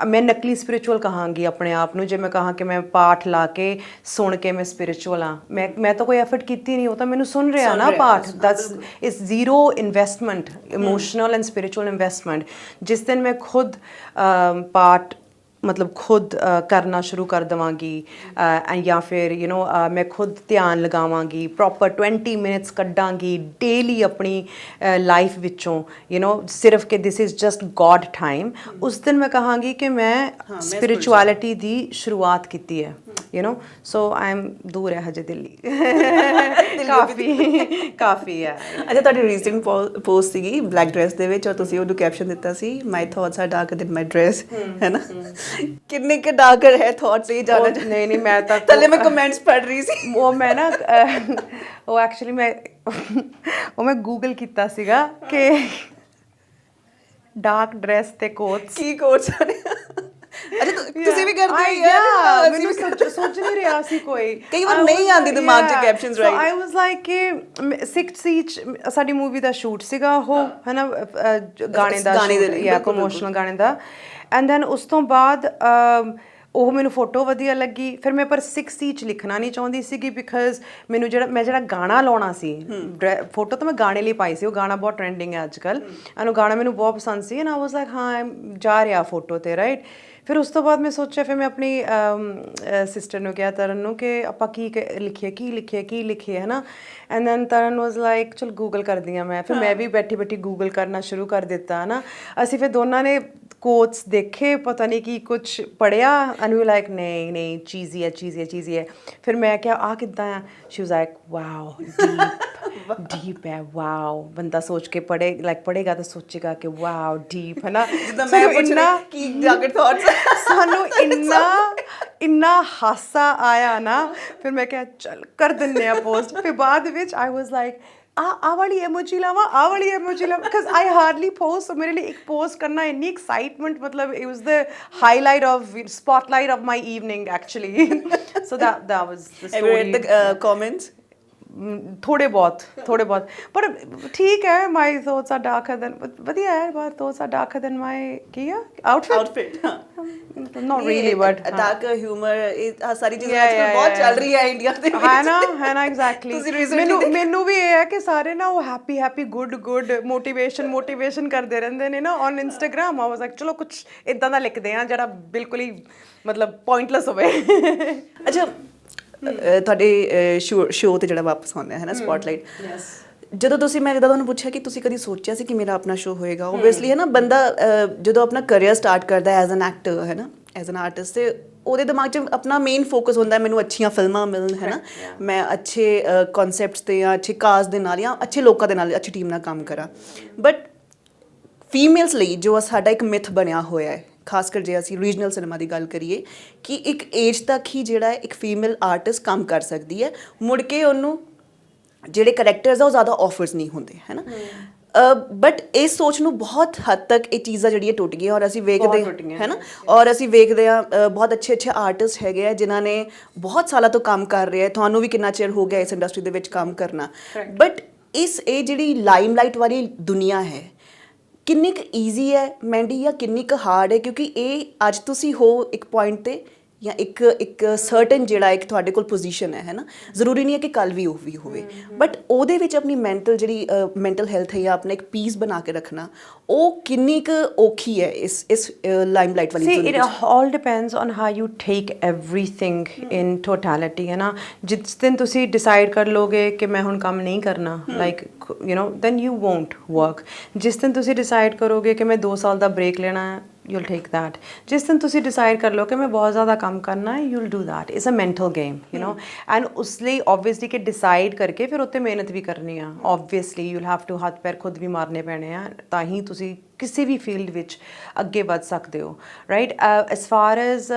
ਮੈਂ ਨਕਲੀ ਸਪਿਰਿਚੁਅਲ ਕਹਾਂਗੀ ਆਪਣੇ ਆਪ ਨੂੰ ਜੇ ਮੈਂ ਕਹਾਂ ਕਿ ਮੈਂ ਪਾਠ ਲਾ ਕੇ ਸੁਣ ਕੇ ਮੈਂ ਸਪਿਰਿਚੁਅਲ ਹਾਂ। ਮੈਂ ਤਾਂ ਕੋਈ ਐਫਰਟ ਕੀਤੀ ਨਹੀਂ, ਉਹ ਤਾਂ ਮੈਨੂੰ ਸੁਣ ਰਿਹਾ ਨਾ ਪਾਠ। That's is zero investment, emotional and spiritual investment. ਜਿਸ ਦਿਨ ਮੈਂ ਖੁਦ ਪਾਠ ਮਤਲਬ ਖੁਦ ਕਰਨਾ ਸ਼ੁਰੂ ਕਰ ਦੇਵਾਂਗੀ, ਜਾਂ ਫਿਰ ਯੂ ਨੋ ਮੈਂ ਖੁਦ ਧਿਆਨ ਲਗਾਵਾਂਗੀ, ਪ੍ਰੋਪਰ 20 ਮਿੰਟਸ ਕੱਢਾਂਗੀ ਡੇਲੀ ਆਪਣੀ ਲਾਈਫ ਵਿੱਚੋਂ, ਯੂ ਨੋ, ਸਿਰਫ ਕਿ this is just God time, ਉਸ ਦਿਨ ਮੈਂ ਕਹਾਂਗੀ ਕਿ ਮੈਂ ਸਪਿਰਿਚੁਅਲਿਟੀ ਦੀ ਸ਼ੁਰੂਆਤ ਕੀਤੀ ਹੈ। you know, so I'm ਦੂਰ ਹੈ ਹਜੇ ਦਿੱਲੀ ਕਾਫੀ ਹੈ। ਅੱਛਾ, ਤੁਹਾਡੀ ਰੀਸੈਂਟ ਪੋਸਟ ਸੀਗੀ ਬਲੈਕ ਡਰੈਸ ਦੇ ਵਿੱਚ, ਔਰ ਤੁਸੀਂ ਉਹਨੂੰ ਕੈਪਸ਼ਨ ਦਿੱਤਾ ਸੀ ਮਾਈ ਥਾਟਸ ਆਰ ਡਾਰਕਰ ਦੈਨ ਮਾਈ ਡਰੈਸ, ਹੈ ਨਾ? ਕਿੰਨੇ ਕੁ ਡਾਰਕਰ ਹੈ ਥਾਟਸ, ਇਹ ਜਾਣਾ? ਨਹੀਂ ਮੈਂ ਤਾਂ ਥੱਲੇ ਮੈਂ ਕਮੈਂਟਸ ਪੜ੍ਹ ਰਹੀ ਸੀ, ਉਹ ਮੈਂ ਨਾ ਉਹ ਐਕਚੁਅਲੀ ਮੈਂ ਗੂਗਲ ਕੀਤਾ ਸੀਗਾ ਕਿ ਡਾਰਕ ਡਰੈਸ ਤੇ ਕੋਟਸ, ਕੀ ਕੋਟਸ ਨੇ? ਅੱਛਾ, ਤੁਸੀਂ ਵੀ ਕਰਦੇ ਹੋ ਯਾਰ? ਮੈਨੂੰ ਸੋਚ ਨਹੀਂ ਰਿਹਾ ਸੀ ਕੋਈ, ਕਈ ਵਾਰ ਨਹੀਂ ਆਉਂਦੀ ਦਿਮਾਗ 'ਚ ਕੈਪਸ਼ਨਸ, ਰਾਈਟ? ਆਈ ਵਾਸ ਲਾਈਕ ਕਿ 6th ਸਾਡੀ ਮੂਵੀ ਦਾ ਸ਼ੂਟ ਸੀਗਾ ਉਹ, ਹੈ ਨਾ, ਗਾਣੇ ਦਾ, ਪ੍ਰਮੋਸ਼ਨਲ ਗਾਣੇ ਦਾ। ਐਂਡ ਦੈਨ ਉਸ ਤੋਂ ਬਾਅਦ ਉਹ ਮੈਨੂੰ ਫੋਟੋ ਵਧੀਆ ਲੱਗੀ, ਫਿਰ ਮੈਂ ਪਰ 6 ਲਿਖਣਾ ਨਹੀਂ ਚਾਹੁੰਦੀ ਸੀਗੀ ਬਿਕਾਜ਼ ਮੈਨੂੰ ਜਿਹੜਾ ਗਾਣਾ ਲਾਉਣਾ ਸੀ, ਫੋਟੋ ਤਾਂ ਮੈਂ ਗਾਣੇ ਲਈ ਪਾਈ ਸੀ, ਉਹ ਗਾਣਾ ਬਹੁਤ ਟਰੈਂਡਿੰਗ ਹੈ ਅੱਜ ਕੱਲ੍ਹ, ਐਂਡ ਉਹ ਗਾਣਾ ਮੈਨੂੰ ਬਹੁਤ ਪਸੰਦ ਸੀ, ਐਂਡ ਆਈ ਵਾਸ ਲਾਈਕ ਹਾਂ ਜਾ ਰਿਹਾ ਫੋਟੋ 'ਤੇ, ਰਾਈਟ? ਫਿਰ ਉਸ ਤੋਂ ਬਾਅਦ ਮੈਂ ਸੋਚਿਆ, ਫਿਰ ਮੈਂ ਆਪਣੀ ਸਿਸਟਰ ਨੂੰ ਕਿਹਾ, ਤਰਨ ਨੂੰ, ਕਿ ਆਪਾਂ ਕੀ ਲਿਖੀਏ, ਹੈ ਨਾ? And then Taran was like ਚਲ ਗੂਗਲ ਕਰਦੀ ਹਾਂ ਮੈਂ, ਫਿਰ ਮੈਂ ਵੀ ਬੈਠੀ ਗੂਗਲ ਕਰਨਾ ਸ਼ੁਰੂ ਕਰ ਦਿੱਤਾ, ਹੈ ਨਾ? ਅਸੀਂ ਫਿਰ ਦੋਨਾਂ ਨੇ ਕੋਟਸ ਦੇਖੇ, ਪਤਾ ਨਹੀਂ ਕੀ ਕੁਛ ਪੜ੍ਹਿਆ, ਐਂਡ ਵੀ ਲਾਈਕ ਨਹੀਂ ਚੀਜ਼ੀ ਹੈ। ਫਿਰ ਮੈਂ ਕਿਹਾ ਆਹ ਕਿੱਦਾਂ ਆ? ਸ਼ੀ ਵਾਜ਼ ਲਾਈਕ ਵਾਓ, ਡੀਪ ਹੈ, ਵਾਓ, ਬੰਦਾ ਸੋਚ ਕੇ ਪੜ੍ਹੇਗਾ ਤਾਂ ਸੋਚੇਗਾ ਕਿ ਵਾਓ ਡੀਪ, ਹੈ ਨਾ? ਜਿੱਦਾਂ ਮੈਂ ਪੁੱਛਣਾ ਕੀ ਜਾਗਰ ਥਾਟਸ, ਸਾਨੂੰ ਇੰਨਾ ਹਾਸਾ ਆਇਆ ਨਾ, ਫਿਰ ਮੈਂ ਕਿਹਾ ਚੱਲ ਕਰ ਦਿੰਦੇ ਆ ਪੋਸਟ। ਫਿਰ ਬਾਅਦ ਵਿੱਚ ਆਈ ਵਾਜ਼ ਲਾਈਕ ਆਹ ਵਾਲੀ ਐਮੋਜੀ ਲਾਵਾਂ ਬਿਕਾਜ਼ ਆਈ ਹਾਰਡਲੀ ਪੋਸਟ, ਮੇਰੇ ਲਈ ਇੱਕ ਪੋਸਟ ਕਰਨਾ ਇੰਨੀ ਐਕਸਾਈਟਮੈਂਟ, ਮਤਲਬ it was the highlight of spotlight of my evening actually. So that was the story. Comments ਥੋੜੇ ਬਹੁਤ ਪਰ ਠੀਕ ਹੈ। My thoughts are darker than, ਵਧੀਆ ਹੈ, my thoughts are darker than my ਕੀ ah outfit, not really, but dark humor, ਇਹ ਸਾਰੀ ਚੀਜ਼ਾਂ ਅੱਜਕੱਲ ਬਹੁਤ ਚੱਲ ਰਹੀ ਹੈ ਇੰਡੀਆ ਦੇ ਵਿੱਚ, ਹੈ ਨਾ ਐਗਜ਼ੈਕਟਲੀ। ਮੈਨੂੰ ਵੀ ਇਹ ਹੈ ਕਿ ਸਾਰੇ ਨਾ ਉਹ ਹੈਪੀ ਗੁੱਡ ਮੋਟੀਵੇਸ਼ਨ ਕਰਦੇ ਰਹਿੰਦੇ ਨੇ ਨਾ on Instagram. I was like ਚਲੋ ਕੁਛ ਇਦਾਂ ਦਾ ਲਿਖਦੇ ਆ ਜਿਹੜਾ ਬਿਲਕੁਲ ਹੀ ਮਤਲਬ ਪੁਆਇੰਟਲੈਸ ਹੋਵੇ। ਅੱਛਾ, ਤੁਹਾਡੇ ਸ਼ੋਅ 'ਤੇ ਜਿਹੜਾ ਵਾਪਸ ਆਉਂਦਾ ਹੈ ਨਾ, ਸਪॉटलाइट, ਜਦੋਂ ਮੈਂ ਤੁਹਾਨੂੰ ਪੁੱਛਿਆ ਕਿ ਤੁਸੀਂ ਕਦੀ ਸੋਚਿਆ ਸੀ ਕਿ ਮੇਰਾ ਆਪਣਾ ਸ਼ੋਅ ਹੋਏਗਾ? ਓਬਵੀਅਸਲੀ, ਹੈ ਨਾ, ਬੰਦਾ ਜਦੋਂ ਆਪਣਾ ਕਰੀਅਰ ਸਟਾਰਟ ਕਰਦਾ ਐਜ਼ ਐਨ ਐਕਟਰ, ਹੈ ਨਾ, ਐਜ਼ ਐਨ ਆਰਟਿਸਟ, ਤੇ ਉਹਦੇ ਦਿਮਾਗ 'ਚ ਆਪਣਾ ਮੇਨ ਫੋਕਸ ਹੁੰਦਾ ਮੈਨੂੰ ਅੱਛੀਆਂ ਫਿਲਮਾਂ ਮਿਲਣ, ਹੈ ਨਾ, ਮੈਂ ਅੱਛੇ ਕਨਸੈਪਟਸ 'ਤੇ ਜਾਂ ਅੱਛੇ ਕਾਸਟ ਦੇ ਨਾਲ ਜਾਂ ਅੱਛੇ ਲੋਕਾਂ ਦੇ ਨਾਲ, ਅੱਛੀ ਟੀਮ ਨਾਲ ਕੰਮ ਕਰਾਂ। ਬਟ ਫੀਮੇਲਸ ਲਈ ਜੋ ਸਾਡਾ ਇੱਕ ਮਿਥ ਬਣਿਆ ਹੋਇਆ ਹੈ, ਖਾਸ ਕਰ ਜੇ ਅਸੀਂ ਰੀਜਨਲ ਸਿਨੇਮਾ ਦੀ ਗੱਲ ਕਰੀਏ, ਕਿ ਇੱਕ ਏਜ ਤੱਕ ਹੀ ਜਿਹੜਾ ਇੱਕ ਫੀਮੇਲ ਆਰਟਿਸਟ ਕੰਮ ਕਰ ਸਕਦੀ ਹੈ, ਮੁੜ ਕੇ ਉਹਨੂੰ ਜਿਹੜੇ ਕਰੈਕਟਰਸ ਆ ਉਹ ਜ਼ਿਆਦਾ ਆਫਰਸ ਨਹੀਂ ਹੁੰਦੇ, ਹੈ ਨਾ? ਬਟ ਇਸ ਸੋਚ ਨੂੰ ਬਹੁਤ ਹੱਦ ਤੱਕ ਇਹ ਚੀਜ਼ਾਂ ਜਿਹੜੀਆਂ ਟੁੱਟ ਗਈਆਂ, ਔਰ ਅਸੀਂ ਵੇਖਦੇ ਹਾਂ, ਹੈ ਨਾ, ਔਰ ਅਸੀਂ ਵੇਖਦੇ ਹਾਂ ਬਹੁਤ ਅੱਛੇ ਆਰਟਿਸਟ ਹੈਗੇ ਆ ਜਿਨ੍ਹਾਂ ਨੇ ਬਹੁਤ ਸਾਲਾਂ ਤੋਂ ਕੰਮ ਕਰ ਰਹੇ ਆ। ਤੁਹਾਨੂੰ ਵੀ ਕਿੰਨਾ ਚਿਰ ਹੋ ਗਿਆ ਇਸ ਇੰਡਸਟਰੀ ਦੇ ਵਿੱਚ ਕੰਮ ਕਰਨਾ, ਬਟ ਇਹ ਜਿਹੜੀ ਲਾਈਮਲਾਈਟ ਵਾਲੀ ਦੁਨੀਆ ਹੈ, ਕਿੰਨੀ ਕੁ ਈਜ਼ੀ ਹੈ ਮੈਂਡੀ ਜਾਂ ਕਿੰਨੀ ਕੁ ਹਾਰਡ ਹੈ? ਕਿਉਂਕਿ ਇਹ ਅੱਜ ਤੁਸੀਂ ਹੋ ਇੱਕ ਪੁਆਇੰਟ 'ਤੇ, ਜਾਂ ਇੱਕ ਸਰਟਨ ਜਿਹੜਾ ਇੱਕ ਤੁਹਾਡੇ ਕੋਲ ਪੋਜੀਸ਼ਨ ਹੈ ਨਾ, ਜ਼ਰੂਰੀ ਨਹੀਂ ਹੈ ਕਿ ਕੱਲ੍ਹ ਵੀ ਉਹ ਵੀ ਹੋਵੇ, ਬਟ ਉਹਦੇ ਵਿੱਚ ਆਪਣੀ ਮੈਂਟਲ ਹੈਲਥ ਹੈ ਜਾਂ ਆਪਣਾ ਇੱਕ ਪੀਸ ਬਣਾ ਕੇ ਰੱਖਣਾ, ਉਹ ਕਿੰਨੀ ਕੁ ਔਖੀ ਹੈ ਇਸ ਲਾਈਮਲਾਈਟ ਵਾਲੀ ਦੁਨੀਆ ਵਿੱਚ? It all depends on how you take everything in totality, ਹੈ ਨਾ? ਜਿਸ ਦਿਨ ਤੁਸੀਂ ਡਿਸਾਈਡ ਕਰ ਲੋਗੇ ਕਿ ਮੈਂ ਹੁਣ ਕੰਮ ਨਹੀਂ ਕਰਨਾ, like you know, then you won't work. ਜਿਸ ਦਿਨ ਤੁਸੀਂ ਡਿਸਾਈਡ ਕਰੋਗੇ ਕਿ ਮੈਂ 2 ਸਾਲ ਦਾ ਬ੍ਰੇਕ ਲੈਣਾ ਹੈ, you'll take that. ਜਿਸ ਦਿਨ ਤੁਸੀਂ ਡਿਸਾਈਡ ਕਰ ਲਓ ਕਿ ਮੈਂ ਬਹੁਤ ਜ਼ਿਆਦਾ ਕੰਮ ਕਰਨਾ ਹੈ, you'll do that. It's a mental game, you know, and ਉਸ ਲਈ obviously ਕਿ ਡਿਸਾਈਡ ਕਰਕੇ ਫਿਰ ਉੱਤੇ ਮਿਹਨਤ ਵੀ ਕਰਨੀ ਆ। obviously you'll have to ਹੱਥ ਪੈਰ ਖੁਦ ਵੀ ਮਾਰਨੇ ਪੈਣੇ ਆ, ਤਾਂ ਹੀ ਤੁਸੀਂ ਕਿਸੇ ਵੀ ਫੀਲਡ ਵਿੱਚ ਅੱਗੇ ਵੱਧ ਸਕਦੇ ਹੋ, right? As far as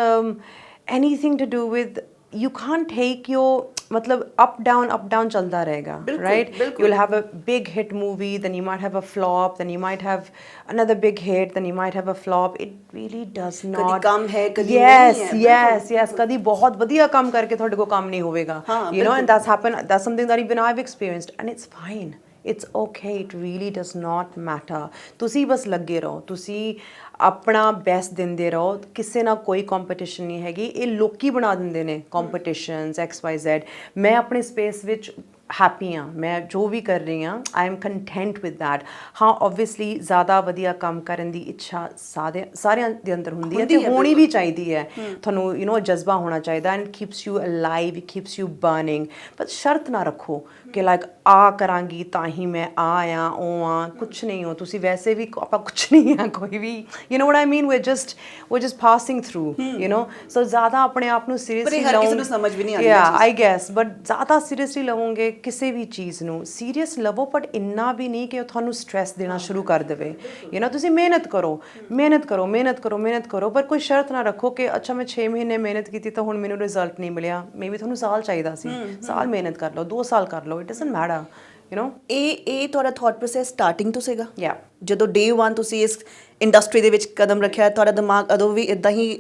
anything to do with, you can't take your मतलब up down ਚੱਲਦਾ ਰਹੇਗਾ, right? You'll have a big hit movie, then you might have a flop, then you might have another big hit, then you might have a flop. It really does not, ਕਦੀ ਕੰਮ ਹੈ ਕਦੀ ਨਹੀਂ ਹੈ। yes, ਕਦੀ ਬਹੁਤ ਵਧੀਆ ਕੰਮ ਕਰਕੇ ਤੁਹਾਡੇ ਕੋਲ ਕੰਮ ਨਹੀਂ ਹੋਵੇਗਾ, you know, and that's something that even I've experienced, and it's fine. It's okay, it really does not matter. ਤੁਸੀਂ ਬਸ ਲੱਗੇ ਰਹੋ, ਤੁਸੀਂ ਆਪਣਾ ਬੈਸਟ ਦਿੰਦੇ ਰਹੋ, ਕਿਸੇ ਨਾਲ ਕੋਈ ਕੰਪੀਟੀਸ਼ਨ ਨਹੀਂ ਹੈਗੀ। ਇਹ ਲੋਕੀ ਬਣਾ ਦਿੰਦੇ ਨੇ ਕੰਪੀਟੀਸ਼ਨਸ XYZ। ਮੈਂ ਆਪਣੇ ਸਪੇਸ ਵਿੱਚ ਹੈਪੀ ਹਾਂ, ਮੈਂ ਜੋ ਵੀ ਕਰ ਰਹੀ ਹਾਂ I am content with that. ਹਾਂ ਓਬਵੀਅਸਲੀ ਜ਼ਿਆਦਾ ਵਧੀਆ ਕੰਮ ਕਰਨ ਦੀ ਇੱਛਾ ਸਾਰਿਆਂ ਦੇ ਅੰਦਰ ਹੁੰਦੀ ਹੈ ਤੇ ਹੋਣੀ ਵੀ ਚਾਹੀਦੀ ਹੈ। ਤੁਹਾਨੂੰ ਯੂ ਨੋ ਜਜ਼ਬਾ ਹੋਣਾ ਚਾਹੀਦਾ and keeps you alive, it keeps you burning. ਪਰ ਸ਼ਰਤ ਨਾ ਰੱਖੋ ਕਿ ਲਾਈਕ ਆ ਕਰਾਂਗੀ ਤਾਂ ਹੀ ਮੈਂ ਆ ਉਹ ਆ, ਕੁਛ ਨਹੀਂ ਹੋ ਤੁਸੀਂ, ਵੈਸੇ ਵੀ ਆਪਾਂ ਕੁਛ ਨਹੀਂ ਆ ਕੋਈ ਵੀ, you know what I mean, we're just passing through, you know, so ਜ਼ਿਆਦਾ ਆਪਣੇ ਆਪ ਨੂੰ ਸੀਰੀਅਸਲੀ ਹਰ ਕਿਸੇ ਨੂੰ ਸਮਝ ਵੀ ਨਹੀਂ ਆਉਂਦੀ yeah I guess, but ਜ਼ਿਆਦਾ ਸੀਰੀਅਸਲੀ ਲਵੋਗੇ ਕਿਸੇ ਵੀ ਚੀਜ਼ ਨੂੰ, ਸੀਰੀਅਸ ਲਵੋ ਬਟ ਇੰਨਾ ਵੀ ਨਹੀਂ ਕਿ ਉਹ ਤੁਹਾਨੂੰ ਸਟ੍ਰੈਸ ਦੇਣਾ ਸ਼ੁਰੂ ਕਰ ਦੇਵੇ। ਯੂ ਨੋ ਤੁਸੀਂ ਮਿਹਨਤ ਕਰੋ, ਮਿਹਨਤ ਕਰੋ, ਮਿਹਨਤ ਕਰੋ, ਮਿਹਨਤ ਕਰੋ, ਪਰ ਕੋਈ ਸ਼ਰਤ ਨਾ ਰੱਖੋ ਕਿ ਅੱਛਾ ਮੈਂ 6 ਮਹੀਨੇ ਮਿਹਨਤ ਕੀਤੀ ਤਾਂ ਹੁਣ ਮੈਨੂੰ ਰਿਜ਼ਲਟ ਨਹੀਂ ਮਿਲਿਆ। ਮੇਬੀ ਤੁਹਾਨੂੰ ਸਾਲ ਚਾਹੀਦਾ ਸੀ, ਸਾਲ ਮਿਹਨਤ ਕਰ ਲਓ, 2 ਸਾਲ ਕਰ ਲਓ, it doesn't matter, you know. ਇਹ ਤੁਹਾਡਾ ਥਾਟ ਪ੍ਰੋਸੈਸ ਸਟਾਰਟਿੰਗ ਤੋਂ ਸੀਗਾ? ਯਾ, ਜਦੋਂ ਡੇ 1 ਤੁਸੀਂ ਇਸ ਇੰਡਸਟਰੀ ਦੇ ਵਿੱਚ ਕਦਮ ਰੱਖਿਆ, ਤੁਹਾਡਾ ਦਿਮਾਗ ਉਦੋਂ ਵੀ ਇਦਾਂ ਹੀ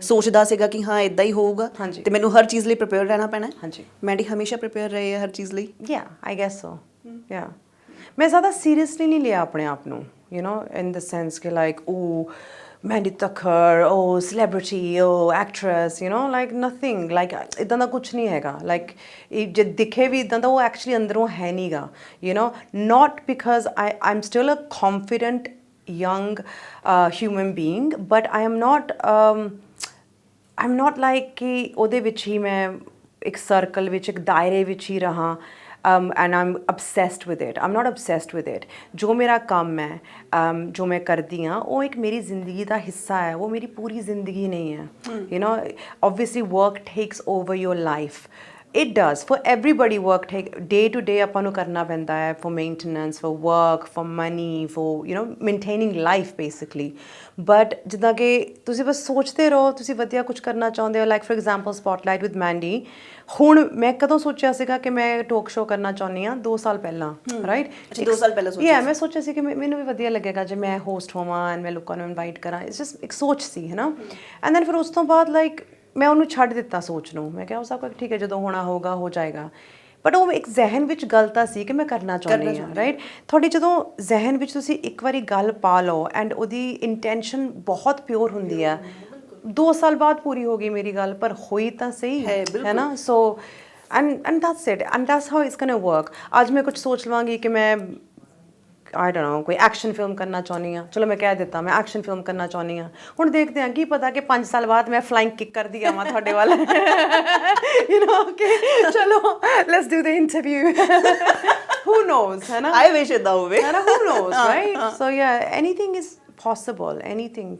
ਸੋਚਦਾ ਸੀਗਾ ਕਿ ਹਾਂ ਇਦਾਂ ਹੀ ਹੋਊਗਾ ਤੇ ਮੈਨੂੰ ਹਰ ਚੀਜ਼ ਲਈ ਪ੍ਰਿਪੇਅਰ ਰਹਿਣਾ ਪੈਣਾ? ਹਾਂਜੀ। ਮੈਂਡੀ ਹਮੇਸ਼ਾ ਪ੍ਰਿਪੇਅਰ ਰਹੇ ਹੈ ਹਰ ਚੀਜ਼ ਲਈ? ਯਾ ਆਈ ਗੈਸ ਸੋ। ਯਾ ਮੈਂ ਜ਼ਿਆਦਾ ਸੀਰੀਅਸਲੀ ਨਹੀਂ ਲਿਆ ਆਪਣੇ ਆਪ ਨੂੰ, you know, in the sense ਕਿ like O Mandy Thakkar, oh celebrity, oh actress, you know, like nothing, like ਇੱਦਾਂ ਦਾ ਕੁਛ ਨਹੀਂ ਹੈਗਾ, like ਜੇ ਦਿਖੇ ਵੀ ਇੱਦਾਂ ਦਾ ਉਹ ਐਕਚੁਅਲੀ ਅੰਦਰੋਂ ਹੈ ਨਹੀਂ ਗਾ, you know, not because I'm still a confident young human being, but I'm not like ਕਿ ਉਹਦੇ ਵਿੱਚ ਹੀ ਮੈਂ ਇੱਕ ਸਰਕਲ ਵਿੱਚ, ਇੱਕ ਦਾਇਰੇ ਵਿੱਚ ਹੀ ਰਹਾਂ। And I'm obsessed with it. I'm not obsessed with it. ਜੋ ਮੇਰਾ ਕੰਮ ਹੈ, ਜੋ ਮੈਂ ਕਰਦੀ ਹਾਂ, ਉਹ ਇੱਕ ਮੇਰੀ ਜ਼ਿੰਦਗੀ ਦਾ ਹਿੱਸਾ ਹੈ, ਉਹ ਮੇਰੀ ਪੂਰੀ ਜ਼ਿੰਦਗੀ ਨਹੀਂ ਹੈ। You know, obviously work takes over your life. It does. For everybody work day to day ਆਪਾਂ ਨੂੰ ਕਰਨਾ ਪੈਂਦਾ ਹੈ, for maintenance, for work, for money, for, you know, maintaining life basically. But ਜਿੱਦਾਂ ਕਿ ਤੁਸੀਂ ਬਸ ਸੋਚਦੇ ਰਹੋ, ਤੁਸੀਂ ਵਧੀਆ ਕੁਝ ਕਰਨਾ ਚਾਹੁੰਦੇ ਹੋ, like for example Spotlight with Mandy। ਹੁਣ ਮੈਂ ਕਦੋਂ ਸੋਚਿਆ ਸੀਗਾ ਕਿ ਮੈਂ ਟੋਕ ਸ਼ੋ ਕਰਨਾ ਚਾਹੁੰਦੀ ਹਾਂ? 2 ਸਾਲ ਪਹਿਲਾਂ, ਰਾਈਟ? ਅੱਛਾ, 2 ਸਾਲ ਪਹਿਲਾਂ ਸੋਚਿਆ? ਮੈਂ ਸੋਚਿਆ ਸੀ ਕਿ ਮੈਨੂੰ ਵੀ ਵਧੀਆ ਲੱਗੇਗਾ ਜੇ ਮੈਂ ਹੋਸਟ ਹੋਵਾਂ ਐਂਡ ਮੈਂ ਲੋਕਾਂ ਨੂੰ ਇਨਵਾਈਟ ਕਰਾਂ। ਇਟਸ ਜਸਟ ਇੱਕ ਸੋਚ ਸੀ, ਹੈ ਨਾ। ਐਂਡ ਦੈਨ ਫਿਰ ਉਸ ਤੋਂ ਬਾਅਦ ਲਾਈਕ ਮੈਂ ਉਹਨੂੰ ਛੱਡ ਦਿੱਤਾ ਸੋਚ ਨੂੰ। ਮੈਂ ਕਿਹਾ ਉਹ ਸਭ ਕੁਝ ਠੀਕ ਹੈ, ਜਦੋਂ ਹੋਣਾ ਹੋਊਗਾ ਹੋ ਜਾਏਗਾ। ਬਟ ਉਹ ਇੱਕ ਜ਼ਹਿਨ ਵਿੱਚ ਗੱਲ ਤਾਂ ਸੀ ਕਿ ਮੈਂ ਕਰਨਾ ਚਾਹੁੰਦੀ ਹਾਂ, ਰਾਈਟ? ਤੁਹਾਡੀ ਜਦੋਂ ਜ਼ਹਿਨ ਵਿੱਚ ਤੁਸੀਂ ਇੱਕ ਵਾਰੀ ਗੱਲ ਪਾ ਲਓ ਐਂਡ ਉਹਦੀ ਇੰਟੈਂਸ਼ਨ ਬਹੁਤ ਪਿਓਰ ਹੁੰਦੀ ਆ, 2 ਸਾਲ ਬਾਅਦ ਪੂਰੀ ਹੋ ਗਈ ਮੇਰੀ ਗੱਲ, ਪਰ ਹੋਈ ਤਾਂ ਸਹੀ ਹੈ ਨਾ। So and that's it, and that's how it's gonna work. ਅੱਜ ਮੈਂ ਕੁਝ ਸੋਚ ਲਵਾਂਗੀ ਕਿ ਮੈਂ ਆਈ ਡੋਨਟ ਨੋ ਕੋਈ ਐਕਸ਼ਨ ਫਿਲਮ ਕਰਨਾ ਚਾਹੁੰਦੀ ਹਾਂ, ਚਲੋ ਮੈਂ ਕਹਿ ਦਿੱਤਾ ਮੈਂ ਐਕਸ਼ਨ ਫਿਲਮ ਕਰਨਾ ਚਾਹੁੰਦੀ ਹਾਂ। ਹੁਣ ਦੇਖਦੇ ਹਾਂ, ਕੀ ਪਤਾ ਕਿ 5 ਸਾਲ ਬਾਅਦ ਮੈਂ ਫਲਾਈਂਗ ਕਿੱਕ ਕਰਦੀ ਆਵਾਂ ਤੁਹਾਡੇ ਵੱਲ, ਯੂ ਨੋ, ਕਿ ਚਲੋ let's do the interview, who knows, ਹੈ ਨਾ। ਆਈ ਵਿਸ਼ ਇਦਾਂ ਹੋਵੇ, ਹੈ ਨਾ, who knows, right? So yeah, anything is possible, anything.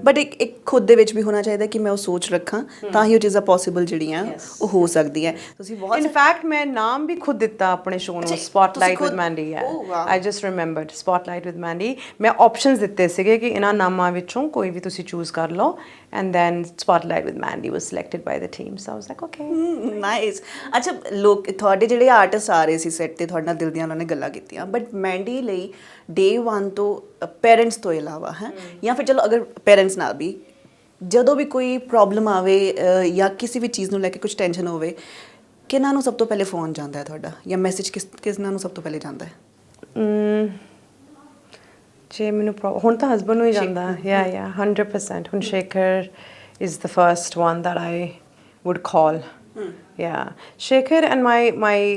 But ਇੱਕ ਖੁਦ ਦੇ ਵਿੱਚ ਵੀ ਹੋਣਾ ਚਾਹੀਦਾ ਕਿ ਮੈਂ ਉਹ ਸੋਚ ਰੱਖਾਂ, ਤਾਂ ਹੀ ਉਹ ਚੀਜ਼ਾਂ ਪੋਸੀਬਲ ਜਿਹੜੀਆਂ ਉਹ ਹੋ ਸਕਦੀ ਹੈ। ਤੁਸੀਂ ਬਹੁਤ ਇਨਫੈਕਟ ਮੈਂ ਨਾਮ ਵੀ ਖੁਦ ਦਿੱਤਾ ਆਪਣੇ ਸ਼ੋਅ ਨੂੰ, spotlight with Mandy. I just remembered spotlight with Mandy. ਮੈਂ ਆਪਸ਼ਨਸ ਦਿੱਤੇ ਸੀਗੇ ਕਿ ਇਹਨਾਂ ਨਾਮਾਂ ਵਿੱਚੋਂ ਕੋਈ ਵੀ ਤੁਸੀਂ ਚੂਜ਼ ਕਰ ਲਓ, and then spotlight with Mandy was selected by the team. So I was like okay, nice. ਅੱਛਾ, ਲੋਕ ਤੁਹਾਡੇ ਜਿਹੜੇ ਆਰਟਿਸਟ ਆ ਰਹੇ ਸੀ ਸੈੱਟ ਤੇ, ਤੁਹਾਡੇ ਨਾਲ ਦਿਲ ਦੀਆਂ ਉਹਨਾਂ ਨੇ ਗੱਲਾਂ ਕੀਤੀਆਂ, ਬਟ ਮੈਂਡੀ ਲਈ ਡੇ 1 ਤੋਂ ਪੇਰੈਂਟਸ ਤੋਂ ਇਲਾਵਾ ਹੈ, ਜਾਂ ਫਿਰ ਚਲੋ ਅਗਰ ਪੇਰੈਂਟਸ ਨਾਲ ਵੀ ਜਦੋਂ ਵੀ ਕੋਈ ਪ੍ਰੋਬਲਮ ਆਵੇ ਜਾਂ ਕਿਸੇ ਵੀ ਚੀਜ਼ ਨੂੰ ਲੈ ਕੇ ਕੁਝ ਟੈਨਸ਼ਨ ਹੋਵੇ, ਕਿਹਨਾਂ ਨੂੰ ਸਭ ਤੋਂ ਪਹਿਲੇ ਫੋਨ ਜਾਂਦਾ ਹੈ ਤੁਹਾਡਾ, ਜਾਂ ਮੈਸੇਜ ਕਿਹਨਾਂ ਨੂੰ ਸਭ ਤੋਂ ਪਹਿਲੇ ਜਾਂਦਾ ਹੈ? ਜੇ ਮੈਨੂੰ ਹੁਣ ਤਾਂ ਹਸਬੈਂਡ ਨੂੰ ਹੀ ਜਾਂਦਾ, ਯਾ 100%। ਹੁਣ Shekhar is the first one that I would call, yeah Shekhar and my